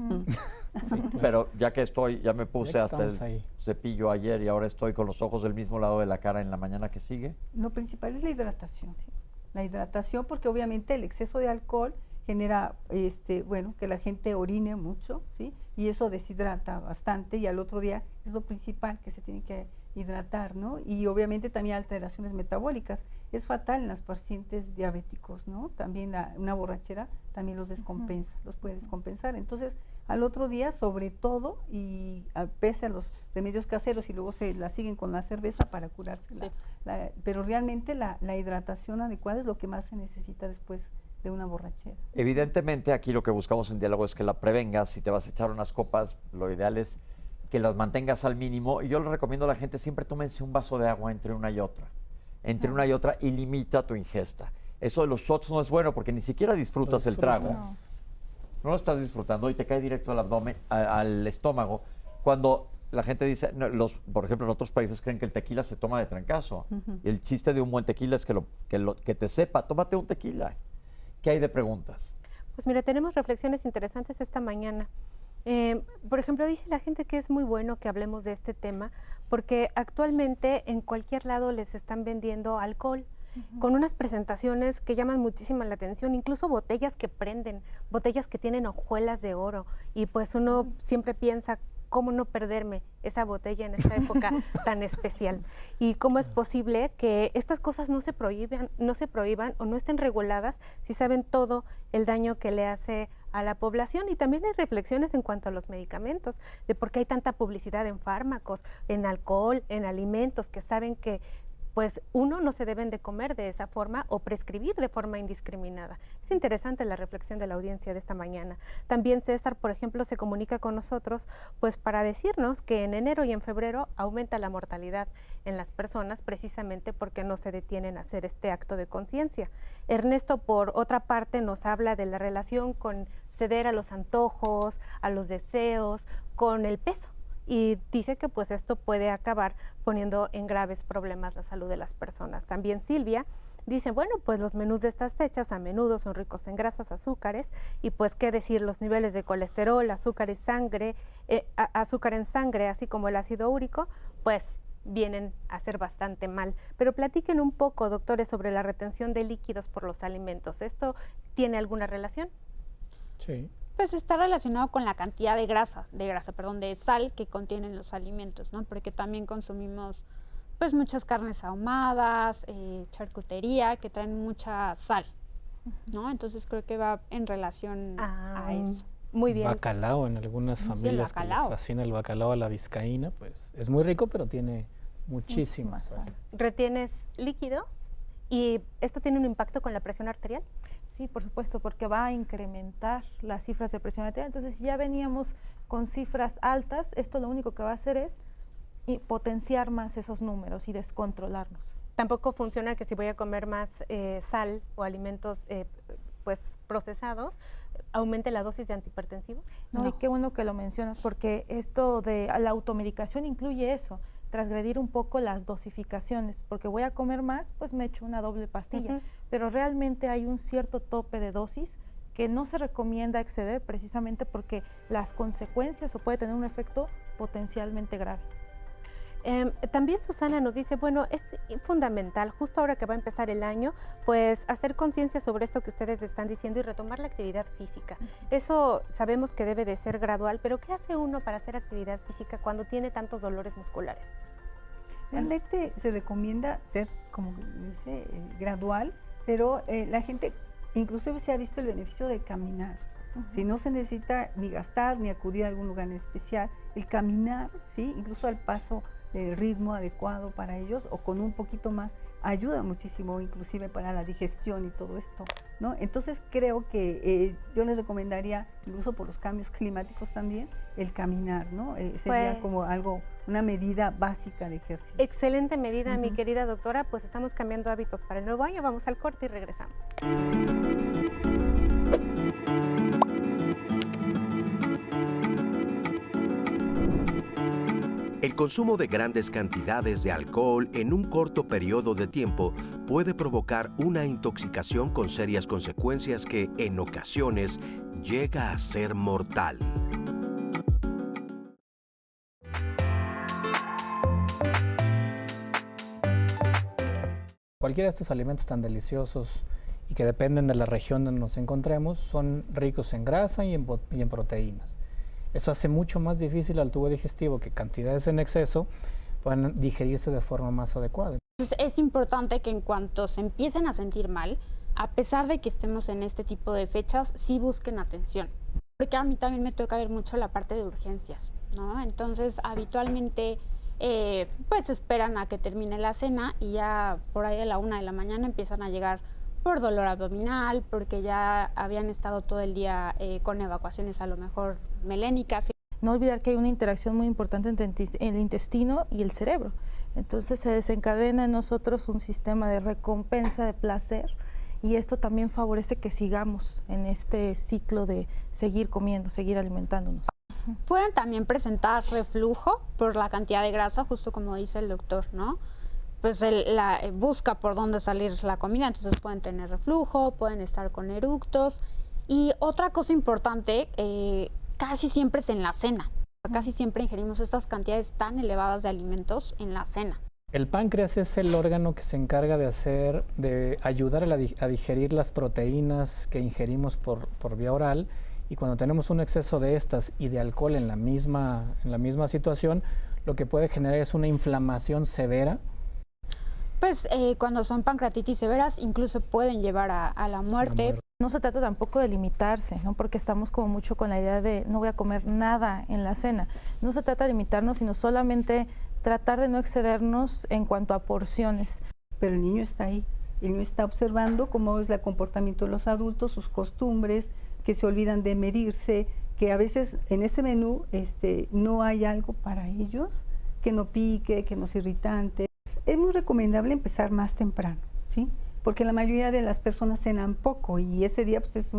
Sí. Pero ya que ya me puse hasta el cepillo ayer y ahora estoy con los ojos del mismo lado de la cara en la mañana que sigue. Lo principal es la hidratación. ¿Sí? La hidratación, porque obviamente el exceso de alcohol genera, bueno, que la gente orine mucho, ¿sí? Y eso deshidrata bastante y al otro día es lo principal que se tiene que hidratar, ¿no? Y obviamente también alteraciones metabólicas. Es fatal en los pacientes diabéticos, ¿no? También una borrachera también los descompensa, los puede descompensar. Entonces, al otro día, sobre todo, y pese a los remedios caseros y luego se la siguen con la cerveza para curarse. Sí. Pero realmente la hidratación adecuada es lo que más se necesita después de una borrachera. Evidentemente, aquí lo que buscamos en Diálogo es que la prevengas. Si te vas a echar unas copas, lo ideal es que las mantengas al mínimo. Y yo le recomiendo a la gente, siempre tómense un vaso de agua entre una y otra. Entre una y otra y limita tu ingesta. Eso de los shots no es bueno porque ni siquiera disfrutas el trago. No lo estás disfrutando y te cae directo al abdomen, al estómago. Cuando la gente dice, por ejemplo, en otros países creen que el tequila se toma de trancazo. Y el chiste de un buen tequila es que te sepa, tómate un tequila. ¿Qué hay de preguntas? Pues mira, tenemos reflexiones interesantes esta mañana. Por ejemplo, dice la gente que es muy bueno que hablemos de este tema porque actualmente en cualquier lado les están vendiendo alcohol con unas presentaciones que llaman muchísimo la atención, incluso botellas que prenden, botellas que tienen hojuelas de oro y pues uno siempre piensa, ¿cómo no perderme esa botella en esta época tan especial? Y cómo es posible que estas cosas no se prohíban o no estén reguladas si saben todo el daño que le hace a la población. Y también hay reflexiones en cuanto a los medicamentos, de por qué hay tanta publicidad en fármacos, en alcohol, en alimentos, que saben que pues uno, no se deben de comer de esa forma o prescribir de forma indiscriminada. Es interesante la reflexión de la audiencia de esta mañana. También César, por ejemplo, se comunica con nosotros pues para decirnos que en enero y en febrero aumenta la mortalidad en las personas precisamente porque no se detienen a hacer este acto de conciencia. Ernesto, por otra parte, nos habla de la relación con ceder a los antojos, a los deseos, con el peso. Y dice que pues esto puede acabar poniendo en graves problemas la salud de las personas. También Silvia dice, bueno, pues los menús de estas fechas a menudo son ricos en grasas, azúcares, y pues qué decir, los niveles de colesterol, azúcar en sangre, así como el ácido úrico, pues vienen a ser bastante mal. Pero platiquen un poco, doctores, sobre la retención de líquidos por los alimentos. ¿Esto tiene alguna relación? Sí. Pues está relacionado con la cantidad de sal que contienen los alimentos, ¿no? Porque también consumimos pues muchas carnes ahumadas, charcutería, que traen mucha sal, ¿no? Entonces creo que va en relación a eso. Muy bien. Bacalao, en algunas familias que les fascina el bacalao a la vizcaína, pues es muy rico, pero tiene muchísima sal. ¿Retienes líquidos? ¿Y esto tiene un impacto con la presión arterial? Sí, por supuesto, porque va a incrementar las cifras de presión arterial. Entonces, si ya veníamos con cifras altas, esto lo único que va a hacer es potenciar más esos números y descontrolarnos. Tampoco funciona que si voy a comer más sal o alimentos pues procesados, aumente la dosis de antihipertensivos. No, y qué bueno que lo mencionas, porque esto de la automedicación incluye eso, transgredir un poco las dosificaciones, porque voy a comer más, pues me echo una doble pastilla, pero realmente hay un cierto tope de dosis que no se recomienda exceder precisamente porque las consecuencias o puede tener un efecto potencialmente grave. También Susana nos dice, bueno, es fundamental, justo ahora que va a empezar el año, pues hacer conciencia sobre esto que ustedes están diciendo y retomar la actividad física. Eso sabemos que debe de ser gradual, pero ¿qué hace uno para hacer actividad física cuando tiene tantos dolores musculares? Realmente se recomienda ser, como dice, gradual, pero la gente, inclusive se ha visto el beneficio de caminar. Si no se necesita ni gastar ni acudir a algún lugar en especial, el caminar, ¿sí? Incluso al paso del ritmo adecuado para ellos o con un poquito más, ayuda muchísimo inclusive para la digestión y todo esto, ¿no? Entonces creo que yo les recomendaría, incluso por los cambios climáticos también, el caminar, ¿no? Sería pues, como algo, una medida básica de ejercicio. Excelente medida, mi querida doctora, pues estamos cambiando hábitos para el nuevo año, vamos al corte y regresamos. El consumo de grandes cantidades de alcohol en un corto periodo de tiempo puede provocar una intoxicación con serias consecuencias que, en ocasiones, llega a ser mortal. Cualquiera de estos alimentos tan deliciosos y que dependen de la región donde nos encontremos son ricos en grasa y en proteínas. Eso hace mucho más difícil al tubo digestivo que cantidades en exceso puedan digerirse de forma más adecuada. Entonces, es importante que en cuanto se empiecen a sentir mal, a pesar de que estemos en este tipo de fechas, sí busquen atención. Porque a mí también me toca ver mucho la parte de urgencias, ¿no? Entonces, habitualmente, pues esperan a que termine la cena y ya por ahí de la 1 de la mañana empiezan a llegar por dolor abdominal, porque ya habían estado todo el día con evacuaciones a lo mejor melénicas. No olvidar que hay una interacción muy importante entre el intestino y el cerebro. Entonces se desencadena en nosotros un sistema de recompensa, de placer, y esto también favorece que sigamos en este ciclo de seguir comiendo, seguir alimentándonos. Pueden también presentar reflujo por la cantidad de grasa, justo como dice el doctor, ¿no? Pues busca por dónde salir la comida, entonces pueden tener reflujo, pueden estar con eructos. Y otra cosa importante, casi siempre es en la cena. Casi siempre ingerimos estas cantidades tan elevadas de alimentos en la cena. El páncreas es el órgano que se encarga de ayudar a digerir las proteínas que ingerimos por vía oral, y cuando tenemos un exceso de estas y de alcohol en la misma situación, lo que puede generar es una inflamación severa. Pues cuando son pancreatitis severas incluso pueden llevar a la muerte. No se trata tampoco de limitarse, ¿no? Porque estamos como mucho con la idea de no voy a comer nada en la cena. No se trata de limitarnos, sino solamente tratar de no excedernos en cuanto a porciones. Pero el niño está ahí, el niño está observando cómo es el comportamiento de los adultos, sus costumbres, que se olvidan de medirse, que a veces en ese menú no hay algo para ellos, que no pique, que no es irritante. Es muy recomendable empezar más temprano, ¿sí? Porque la mayoría de las personas cenan poco y ese día pues, es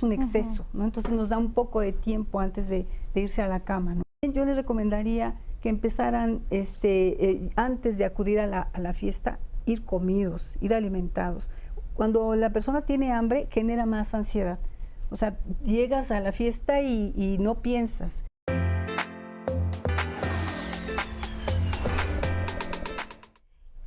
un exceso, ¿no? Entonces nos da un poco de tiempo antes de irse a la cama, ¿no? Yo les recomendaría que empezaran antes de acudir a la fiesta, ir comidos, ir alimentados. Cuando la persona tiene hambre, genera más ansiedad. O sea, llegas a la fiesta y no piensas.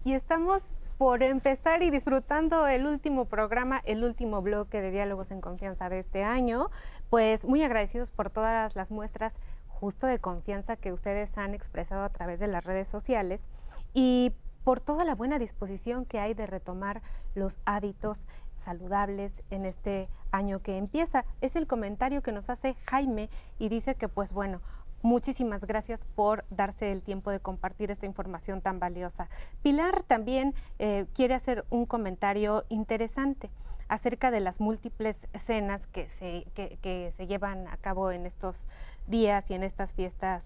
Y estamos por empezar y disfrutando el último programa, el último bloque de Diálogos en Confianza de este año. Pues muy agradecidos por todas las muestras justo de confianza que ustedes han expresado a través de las redes sociales y por toda la buena disposición que hay de retomar los hábitos saludables en este año que empieza. Es el comentario que nos hace Jaime y dice que pues bueno, muchísimas gracias por darse el tiempo de compartir esta información tan valiosa. Pilar también quiere hacer un comentario interesante acerca de las múltiples cenas que se llevan a cabo en estos días y en estas fiestas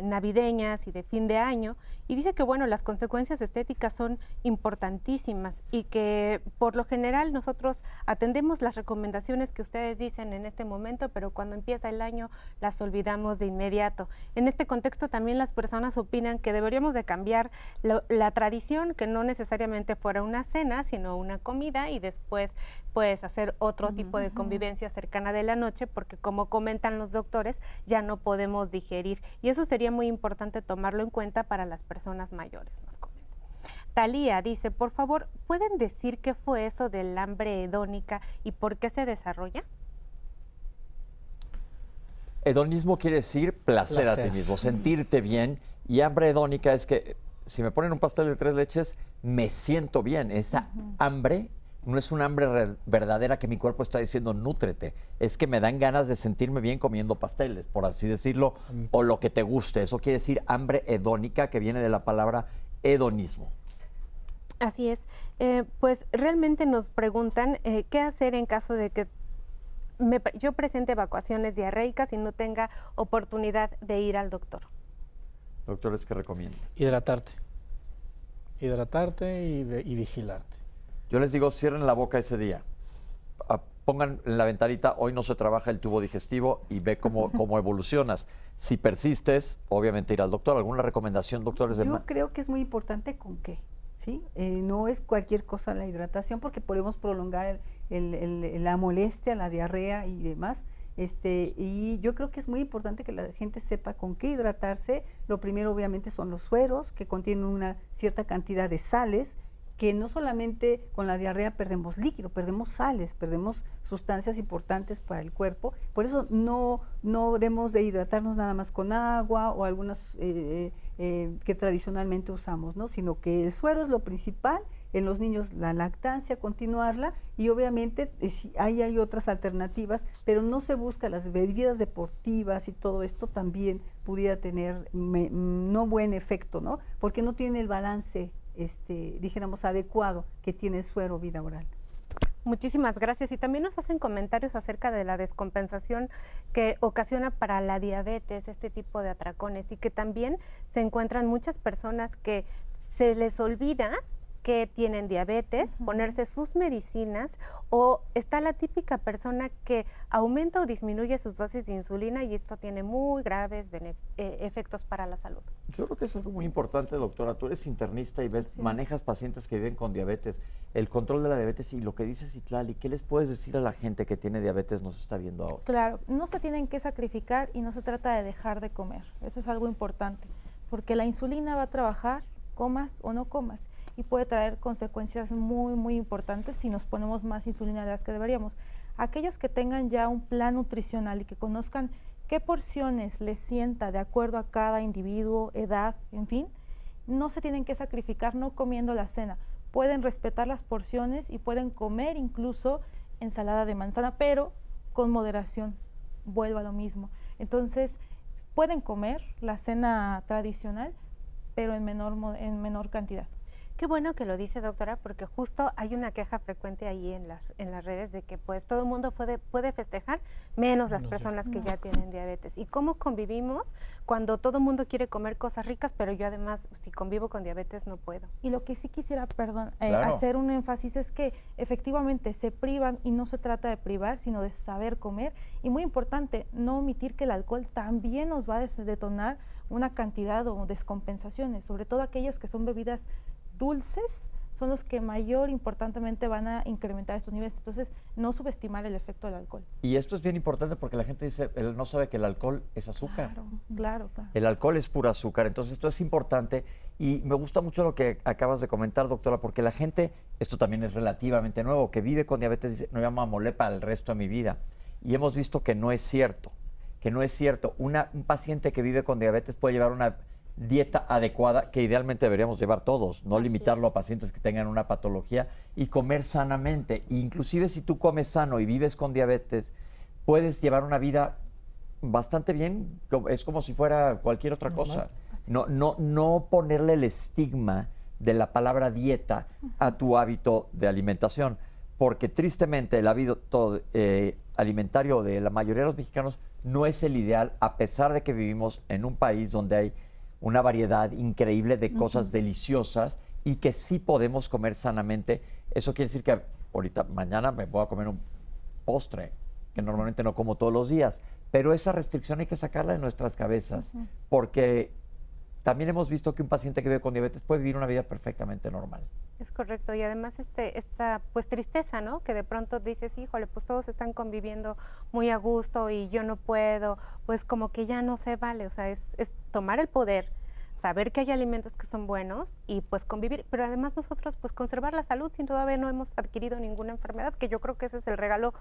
navideñas y de fin de año, y dice que bueno, las consecuencias estéticas son importantísimas y que por lo general nosotros atendemos las recomendaciones que ustedes dicen en este momento, pero cuando empieza el año las olvidamos de inmediato. En este contexto también las personas opinan que deberíamos de cambiar la tradición, que no necesariamente fuera una cena, sino una comida y después pues hacer otro tipo de convivencia cercana de la noche, porque como comentan los doctores, ya no podemos digerir. Y eso sería muy importante tomarlo en cuenta para las personas mayores, nos comenta. Talía dice, por favor, ¿pueden decir qué fue eso del hambre hedónica y por qué se desarrolla? Hedonismo quiere decir placer a ti mismo, sentirte bien, y hambre hedónica es que si me ponen un pastel de 3 leches, me siento bien. Esa hambre no es un hambre verdadera que mi cuerpo está diciendo nútrete, es que me dan ganas de sentirme bien comiendo pasteles, por así decirlo, o lo que te guste. Eso quiere decir hambre hedónica, que viene de la palabra hedonismo. Así es. Pues realmente nos preguntan qué hacer en caso de que yo presente evacuaciones diarreicas y no tenga oportunidad de ir al doctor. Doctores, ¿qué recomiendan? Hidratarte y vigilarte. Yo les digo, cierren la boca ese día. Pongan en la ventanita, hoy no se trabaja el tubo digestivo, y ve cómo evolucionas. Si persistes, obviamente ir al doctor. ¿Alguna recomendación, doctores? Yo creo que es muy importante con qué, ¿sí? No es cualquier cosa la hidratación, porque podemos prolongar la molestia, la diarrea y demás. Y yo creo que es muy importante que la gente sepa con qué hidratarse. Lo primero, obviamente, son los sueros, que contienen una cierta cantidad de sales, que no solamente con la diarrea perdemos líquido, perdemos sales, perdemos sustancias importantes para el cuerpo. Por eso no debemos de hidratarnos nada más con agua o algunas que tradicionalmente usamos, ¿no? Sino que el suero es lo principal. En los niños la lactancia, continuarla, y obviamente hay otras alternativas, pero no se busca las bebidas deportivas, y todo esto también pudiera tener no buen efecto, ¿no? Porque no tiene el balance dijéramos adecuado que tiene el suero vida oral. Muchísimas gracias. Y también nos hacen comentarios acerca de la descompensación que ocasiona para la diabetes este tipo de atracones, y que también se encuentran muchas personas que se les olvida que tienen diabetes, ponerse sus medicinas, o está la típica persona que aumenta o disminuye sus dosis de insulina, y esto tiene muy graves efectos para la salud. Yo creo que es algo muy importante, doctora. Tú eres internista y manejas pacientes que viven con diabetes. El control de la diabetes y lo que dice Citlali, ¿qué les puedes decir a la gente que tiene diabetes, nos está viendo ahora? Claro, no se tienen que sacrificar y no se trata de dejar de comer. Eso es algo importante, porque la insulina va a trabajar, comas o no comas, y puede traer consecuencias muy, muy importantes si nos ponemos más insulina de las que deberíamos. Aquellos que tengan ya un plan nutricional y que conozcan qué porciones les sienta de acuerdo a cada individuo, edad, en fin, no se tienen que sacrificar no comiendo la cena. Pueden respetar las porciones y pueden comer incluso ensalada de manzana, pero con moderación. Vuelvo a lo mismo. Entonces, pueden comer la cena tradicional, pero en menor cantidad. Qué bueno que lo dice, doctora, porque justo hay una queja frecuente ahí en las redes de que pues todo el mundo puede festejar, menos las personas que ya tienen diabetes. ¿Y cómo convivimos cuando todo el mundo quiere comer cosas ricas, pero yo además, si convivo con diabetes, no puedo? Y lo que sí quisiera, Claro. hacer un énfasis es que efectivamente se privan, y no se trata de privar, sino de saber comer. Y muy importante, no omitir que el alcohol también nos va a detonar una cantidad o descompensaciones, sobre todo aquellas que son bebidas dulces, son los que importantemente van a incrementar estos niveles. Entonces, no subestimar el efecto del alcohol. Y esto es bien importante porque la gente dice, él no sabe que el alcohol es azúcar. Claro. El alcohol es pura azúcar, entonces esto es importante y me gusta mucho lo que acabas de comentar, doctora, porque la gente, esto también es relativamente nuevo, que vive con diabetes, dice, no, me llamo amolé para el resto de mi vida. Y hemos visto que no es cierto, un paciente que vive con diabetes puede llevar una dieta adecuada, que idealmente deberíamos llevar todos, no limitarlo a pacientes que tengan una patología, y comer sanamente. Inclusive si tú comes sano y vives con diabetes, puedes llevar una vida bastante bien, es como si fuera cualquier otra cosa. No ponerle el estigma de la palabra dieta a tu hábito de alimentación, porque tristemente el hábito alimentario de la mayoría de los mexicanos no es el ideal, a pesar de que vivimos en un país donde hay una variedad increíble de cosas deliciosas y que sí podemos comer sanamente. Eso quiere decir que mañana me voy a comer un postre, que normalmente no como todos los días, pero esa restricción hay que sacarla de nuestras cabezas, porque también hemos visto que un paciente que vive con diabetes puede vivir una vida perfectamente normal. Es correcto, y además esta pues tristeza, ¿no? Que de pronto dices, híjole, pues todos están conviviendo muy a gusto y yo no puedo, pues como que ya no se vale, o sea, es tomar el poder, saber que hay alimentos que son buenos y pues convivir, pero además nosotros pues conservar la salud si todavía no hemos adquirido ninguna enfermedad, que yo creo que ese es el regalo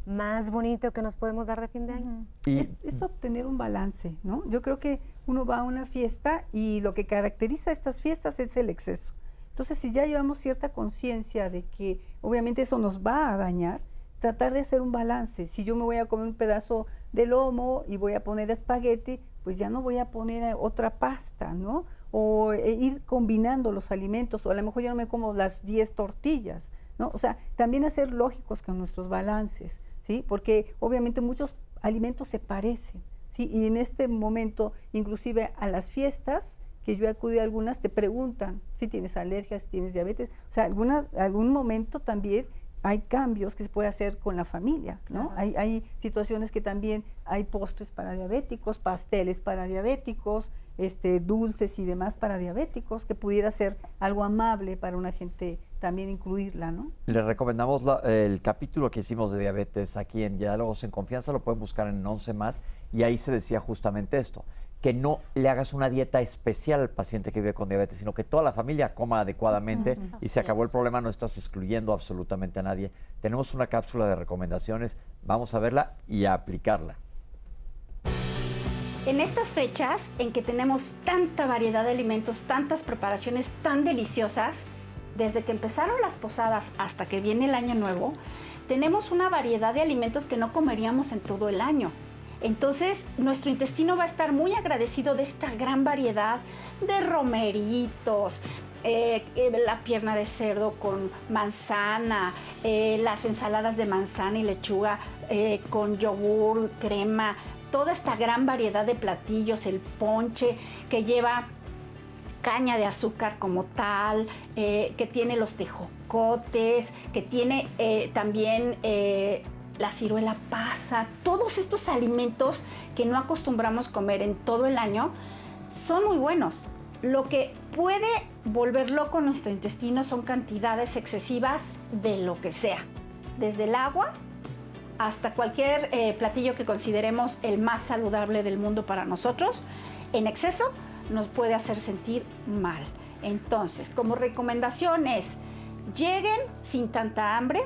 más bonito que nos podemos dar de fin de año. Es obtener un balance, ¿no? Yo creo que uno va a una fiesta y lo que caracteriza estas fiestas es el exceso. Entonces, si ya llevamos cierta conciencia de que obviamente eso nos va a dañar, tratar de hacer un balance. Si yo me voy a comer un pedazo de lomo y voy a poner espagueti, pues ya no voy a poner otra pasta, ¿no? O ir combinando los alimentos, o a lo mejor yo no me como las 10 tortillas, ¿no? O sea, también hacer lógicos con nuestros balances, ¿sí? Porque obviamente muchos alimentos se parecen, ¿sí? Y en este momento, inclusive a las fiestas, que yo acudí a algunas, te preguntan si tienes alergias, si tienes diabetes. O sea, algún momento también hay cambios que se puede hacer con la familia, ¿no? Hay situaciones que también hay postres para diabéticos, pasteles para diabéticos, dulces y demás para diabéticos, que pudiera ser algo amable para una gente también incluirla, ¿no? Les recomendamos el capítulo que hicimos de diabetes aquí en Diálogos en Confianza, lo pueden buscar en 11 más, y ahí se decía justamente esto, que no le hagas una dieta especial al paciente que vive con diabetes, sino que toda la familia coma adecuadamente y se acabó el problema, no estás excluyendo absolutamente a nadie. Tenemos una cápsula de recomendaciones, vamos a verla y a aplicarla. En estas fechas en que tenemos tanta variedad de alimentos, tantas preparaciones tan deliciosas, desde que empezaron las posadas hasta que viene el año nuevo, tenemos una variedad de alimentos que no comeríamos en todo el año. Entonces, nuestro intestino va a estar muy agradecido de esta gran variedad de romeritos, la pierna de cerdo con manzana, las ensaladas de manzana y lechuga con yogur, crema, toda esta gran variedad de platillos, el ponche que lleva caña de azúcar como tal, que tiene los tejocotes, que tiene también la ciruela pasa. Todos estos alimentos que no acostumbramos comer en todo el año son muy buenos. Lo que puede volver loco nuestro intestino son cantidades excesivas de lo que sea, desde el agua hasta cualquier platillo que consideremos el más saludable del mundo para nosotros. En exceso nos puede hacer sentir mal. Entonces, como recomendación es, lleguen sin tanta hambre,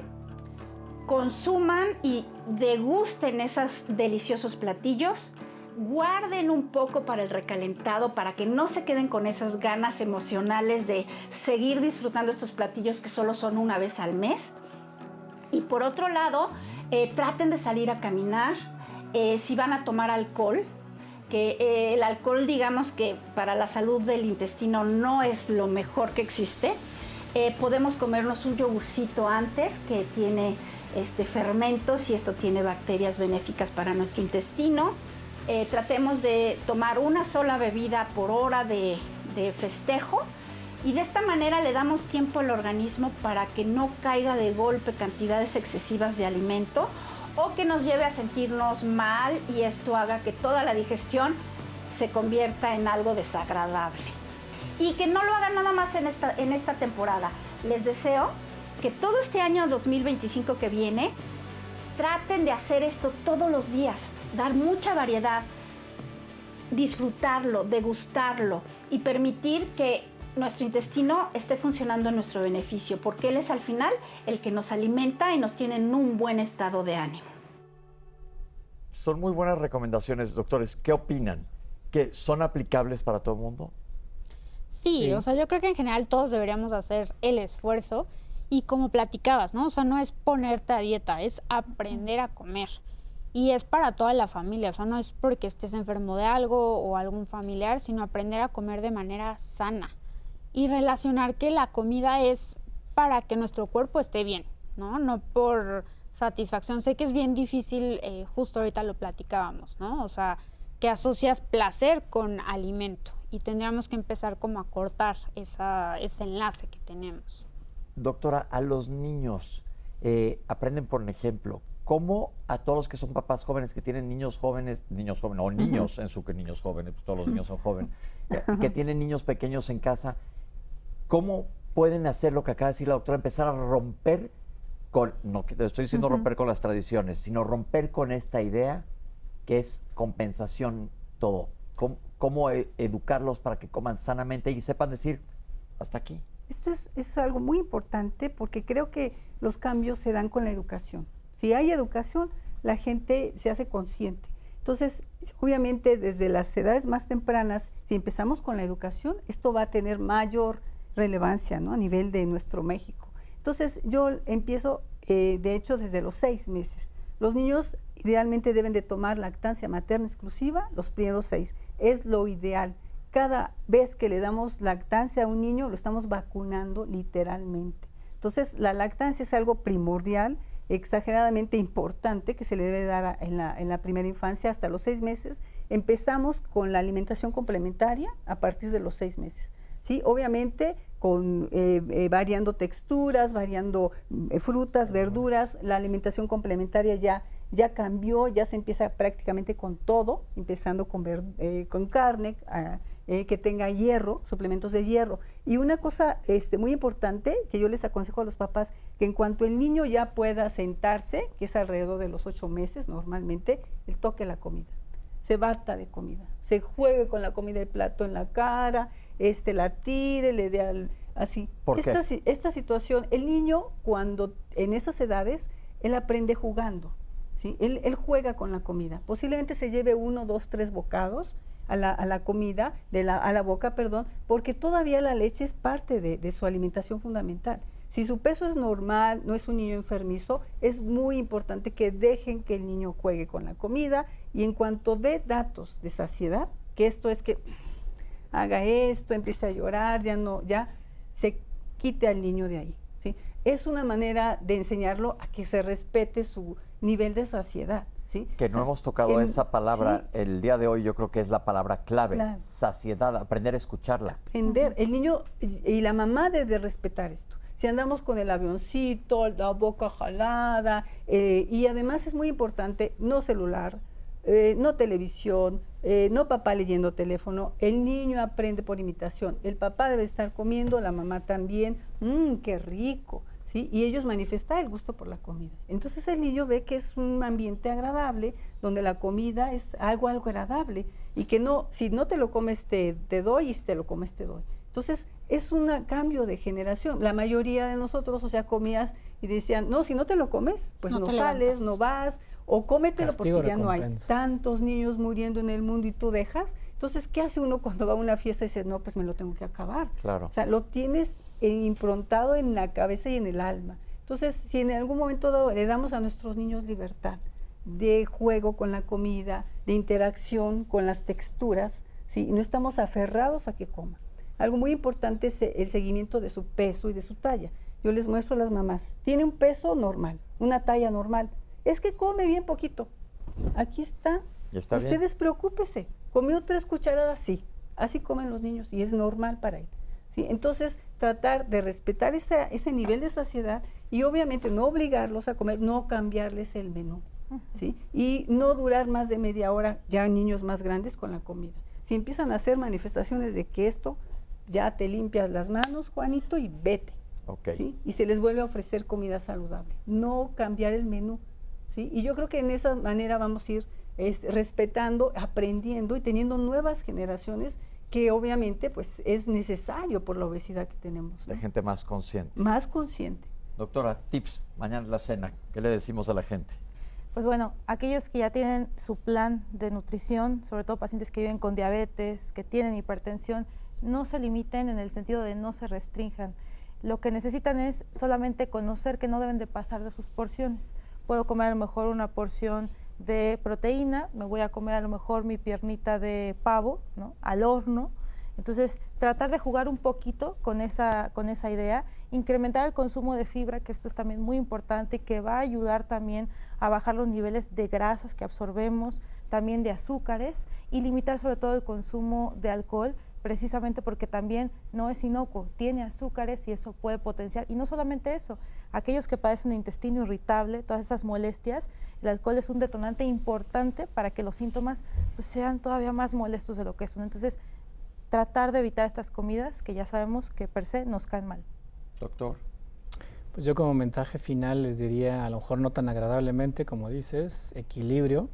consuman y degusten esos deliciosos platillos, guarden un poco para el recalentado para que no se queden con esas ganas emocionales de seguir disfrutando estos platillos que solo son una vez al mes. Y por otro lado, traten de salir a caminar. Si van a tomar alcohol, que el alcohol, digamos que para la salud del intestino no es lo mejor que existe. Podemos comernos un yogurcito antes que tiene fermentos y esto tiene bacterias benéficas para nuestro intestino. Tratemos de tomar una sola bebida por hora de festejo y de esta manera le damos tiempo al organismo para que no caiga de golpe cantidades excesivas de alimento o que nos lleve a sentirnos mal y esto haga que toda la digestión se convierta en algo desagradable. Y que no lo hagan nada más en esta temporada. Les deseo que todo este año 2025 que viene traten de hacer esto todos los días, dar mucha variedad, disfrutarlo, degustarlo y permitir que nuestro intestino esté funcionando en nuestro beneficio, porque él es al final el que nos alimenta y nos tiene en un buen estado de ánimo. Son muy buenas recomendaciones, doctores. ¿Qué opinan? ¿Que son aplicables para todo el mundo? Sí, o sea, yo creo que en general todos deberíamos hacer el esfuerzo y como platicabas, ¿no? O sea, no es ponerte a dieta, es aprender a comer. Y es para toda la familia, o sea, no es porque estés enfermo de algo o algún familiar, sino aprender a comer de manera sana y relacionar que la comida es para que nuestro cuerpo esté bien, ¿no? No por satisfacción. Sé que es bien difícil, justo ahorita lo platicábamos, ¿no? O sea, que asocias placer con alimento y tendríamos que empezar como a cortar ese enlace que tenemos. Doctora, a los niños aprenden por un ejemplo. ¿Cómo a todos los que son papás jóvenes que tienen niños jóvenes, o niños en su que niños jóvenes, pues todos los niños son jóvenes, que tienen niños pequeños en casa, cómo pueden hacer lo que acaba de decir la doctora, empezar a romper con, no estoy diciendo romper con las tradiciones, sino romper con esta idea que es compensación todo? ¿Cómo educarlos para que coman sanamente y sepan decir hasta aquí? Esto es algo muy importante porque creo que los cambios se dan con la educación. Si hay educación, la gente se hace consciente. Entonces, obviamente, desde las edades más tempranas, si empezamos con la educación, esto va a tener mayor relevancia, ¿no? A nivel de nuestro México. Entonces, yo empiezo, de hecho, desde los 6 meses. Los niños idealmente deben de tomar lactancia materna exclusiva los primeros 6. Es lo ideal. Cada vez que le damos lactancia a un niño, lo estamos vacunando literalmente. Entonces, la lactancia es algo primordial, exageradamente importante que se le debe dar en la primera infancia hasta los 6 meses. Empezamos con la alimentación complementaria a partir de los 6 meses. ¿Sí? Obviamente con variando texturas, variando frutas, verduras, la alimentación complementaria ya cambió, ya se empieza prácticamente con todo, empezando con carne, que tenga hierro, suplementos de hierro. Y una cosa muy importante que yo les aconsejo a los papás, que en cuanto el niño ya pueda sentarse, que es alrededor de los 8 meses normalmente, él toque la comida, se bata de comida, se juegue con la comida, el plato en la cara, la tire, le dé así. ¿Por qué? Esta situación, el niño cuando en esas edades, él aprende jugando, ¿sí? Él juega con la comida, posiblemente se lleve 1, 2, 3 bocados a la comida, a la boca, perdón, porque todavía la leche es parte de su alimentación fundamental. Si su peso es normal, no es un niño enfermizo, es muy importante que dejen que el niño juegue con la comida y en cuanto dé datos de saciedad, que esto es que haga esto, empiece a llorar, ya se quite al niño de ahí, ¿sí? Es una manera de enseñarlo a que se respete su nivel de saciedad. ¿Sí? Que no hemos tocado esa palabra, sí. El día de hoy yo creo que es la palabra clave, saciedad, aprender a escucharla. Aprender, el niño y la mamá debe respetar esto. Si andamos con el avioncito, la boca jalada, y además es muy importante, no celular, no televisión, no papá leyendo teléfono, el niño aprende por imitación, el papá debe estar comiendo, la mamá también, qué rico. ¿Sí? Y ellos manifiestan el gusto por la comida. Entonces el niño ve que es un ambiente agradable, donde la comida es algo agradable, y que no, si no te lo comes te doy, y si te lo comes te doy. Entonces es un cambio de generación. La mayoría de nosotros, o sea, comías y decían, no, si no te lo comes, pues no sales, no vas, o cómetelo Castigo, porque ya no hay recompensa. tantos niños muriendo en el mundo y tú dejas. Entonces, ¿qué hace uno cuando va a una fiesta y dice, no, pues me lo tengo que acabar? Claro. O sea, lo tienes improntado en la cabeza y en el alma. Entonces, si en algún momento dado le damos a nuestros niños libertad, de juego con la comida, de interacción con las texturas, ¿sí? Y no estamos aferrados a que coma. Algo muy importante es el seguimiento de su peso y de su talla. Yo les muestro a las mamás, tiene un peso normal, una talla normal, es que come bien poquito. Aquí está, ustedes preocúpese, comió 3 cucharadas, sí, así comen los niños y es normal para él. ¿Sí? Entonces, tratar de respetar ese nivel de saciedad y obviamente no obligarlos a comer, no cambiarles el menú, ¿sí? Y no durar más de media hora ya niños más grandes con la comida. Si empiezan a hacer manifestaciones de que esto, ya te limpias las manos, Juanito, y vete. ¿Sí? Y se les vuelve a ofrecer comida saludable, no cambiar el menú, ¿sí? Y yo creo que en esa manera vamos a ir respetando, aprendiendo y teniendo nuevas generaciones que obviamente pues es necesario por la obesidad que tenemos, ¿no? De gente más consciente. Más consciente. Doctora, tips, mañana es la cena, ¿qué le decimos a la gente? Pues bueno, aquellos que ya tienen su plan de nutrición, sobre todo pacientes que viven con diabetes, que tienen hipertensión, no se limiten en el sentido de no se restrinjan. Lo que necesitan es solamente conocer que no deben de pasar de sus porciones. Puedo comer a lo mejor una porción de proteína, me voy a comer a lo mejor mi piernita de pavo, ¿no?, al horno. Entonces, tratar de jugar un poquito con esa idea, incrementar el consumo de fibra, que esto es también muy importante y que va a ayudar también a bajar los niveles de grasas que absorbemos, también de azúcares, y limitar sobre todo el consumo de alcohol, precisamente porque también no es inocuo, tiene azúcares y eso puede potenciar. Y no solamente eso, aquellos que padecen de intestino irritable, todas esas molestias, el alcohol es un detonante importante para que los síntomas pues, sean todavía más molestos de lo que son. Entonces, tratar de evitar estas comidas que ya sabemos que per se nos caen mal. Doctor. Pues yo como mensaje final les diría, a lo mejor no tan agradablemente como dices, equilibrio,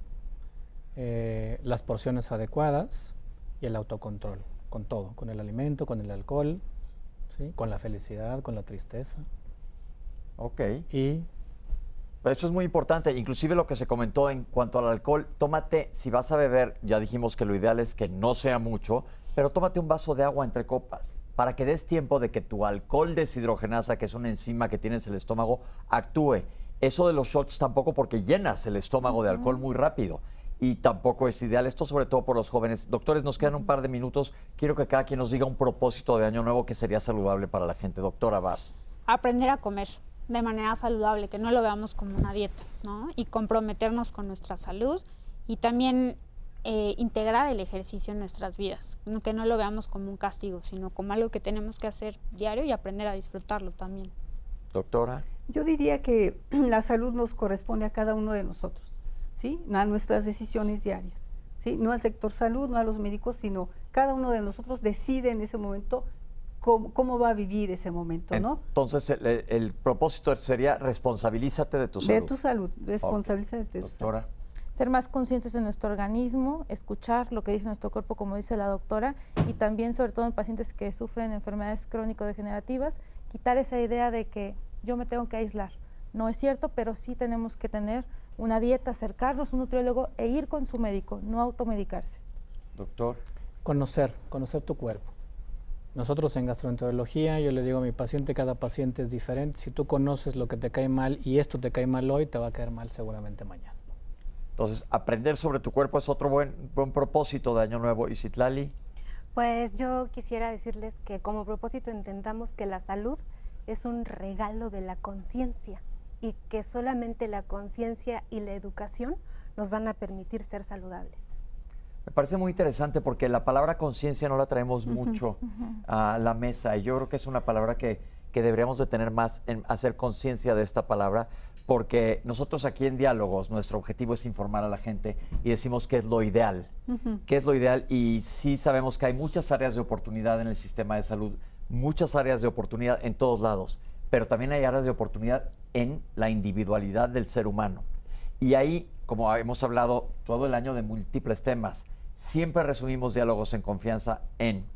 las porciones adecuadas y el autocontrol. Con todo, con el alimento, con el alcohol, ¿sí?, con la felicidad, con la tristeza. Ok. Y eso es muy importante, inclusive lo que se comentó en cuanto al alcohol, tómate, si vas a beber, ya dijimos que lo ideal es que no sea mucho, pero tómate un vaso de agua entre copas, para que des tiempo de que tu alcohol deshidrogenasa, que es una enzima que tienes en el estómago, actúe. Eso de los shots tampoco, porque llenas el estómago de alcohol muy rápido. Y tampoco es ideal, esto sobre todo por los jóvenes. Doctores, nos quedan un par de minutos. Quiero que cada quien nos diga un propósito de año nuevo que sería saludable para la gente. Doctora Vaz. Aprender a comer de manera saludable, que no lo veamos como una dieta, ¿no? Y comprometernos con nuestra salud y también integrar el ejercicio en nuestras vidas, que no lo veamos como un castigo, sino como algo que tenemos que hacer diario y aprender a disfrutarlo también. Doctora. Yo diría que la salud nos corresponde a cada uno de nosotros, ¿sí?, a nuestras decisiones diarias, ¿sí?, no al sector salud, no a los médicos, sino cada uno de nosotros decide en ese momento cómo va a vivir ese momento, ¿no? Entonces, el propósito sería responsabilízate de tu salud. De tu salud, responsabilízate de tu Doctora. salud. Ser más conscientes de nuestro organismo, escuchar lo que dice nuestro cuerpo, como dice la doctora, y también, sobre todo en pacientes que sufren enfermedades crónico-degenerativas, quitar esa idea de que yo me tengo que aislar. No es cierto, pero sí tenemos que tener una dieta, acercarnos a un nutriólogo e ir con su médico, no automedicarse. Doctor. Conocer tu cuerpo. Nosotros en gastroenterología, yo le digo a mi paciente, cada paciente es diferente. Si tú conoces lo que te cae mal y esto te cae mal hoy, te va a caer mal seguramente mañana. Entonces, aprender sobre tu cuerpo es otro buen propósito de Año Nuevo. ¿Y Citlali? Pues yo quisiera decirles que como propósito intentamos que la salud es un regalo de la conciencia y que solamente la conciencia y la educación nos van a permitir ser saludables. Me parece muy interesante porque la palabra conciencia no la traemos mucho a la mesa y yo creo que es una palabra que deberíamos de tener más en hacer conciencia de esta palabra, porque nosotros aquí en Diálogos, nuestro objetivo es informar a la gente y decimos qué es lo ideal, qué es lo ideal, y sí sabemos que hay muchas áreas de oportunidad en el sistema de salud, muchas áreas de oportunidad en todos lados, pero también hay áreas de oportunidad en la individualidad del ser humano. Y ahí, como hemos hablado todo el año de múltiples temas, siempre resumimos Diálogos en Confianza en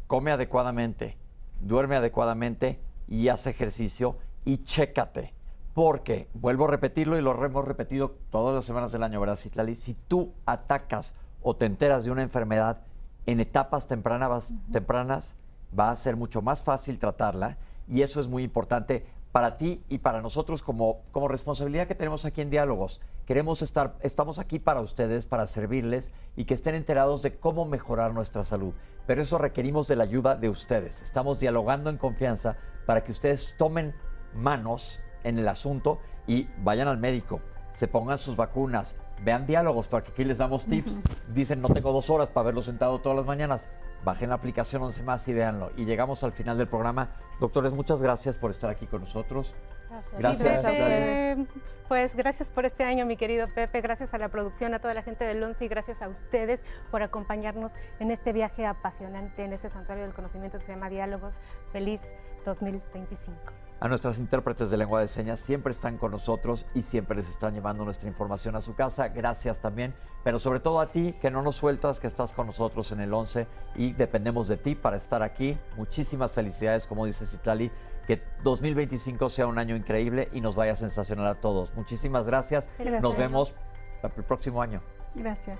come adecuadamente, duerme adecuadamente y haz ejercicio y chécate. Porque, vuelvo a repetirlo y lo hemos repetido todas las semanas del año, ¿verdad, Citlali? Si tú atacas o te enteras de una enfermedad en etapas tempranas, va a ser mucho más fácil tratarla y eso es muy importante para ti y para nosotros como responsabilidad que tenemos aquí en Diálogos. Estamos aquí para ustedes, para servirles y que estén enterados de cómo mejorar nuestra salud. Pero eso requerimos de la ayuda de ustedes. Estamos dialogando en confianza para que ustedes tomen manos en el asunto y vayan al médico, se pongan sus vacunas, vean Diálogos, porque aquí les damos tips. Dicen, no tengo 2 horas para verlo sentado todas las mañanas. Bajen la aplicación 11 más y véanlo. Y llegamos al final del programa. Doctores, muchas gracias por estar aquí con nosotros. Gracias a ustedes. Pues gracias por este año, mi querido Pepe. Gracias a la producción, a toda la gente del 11 y gracias a ustedes por acompañarnos en este viaje apasionante, en este santuario del conocimiento que se llama Diálogos. Feliz 2025. A nuestras intérpretes de lengua de señas, siempre están con nosotros y siempre les están llevando nuestra información a su casa. Gracias también, pero sobre todo a ti, que no nos sueltas, que estás con nosotros en el 11 y dependemos de ti para estar aquí. Muchísimas felicidades, como dice Citlali, que 2025 sea un año increíble y nos vaya a sensacionar a todos. Muchísimas gracias. Nos vemos el próximo año. Gracias.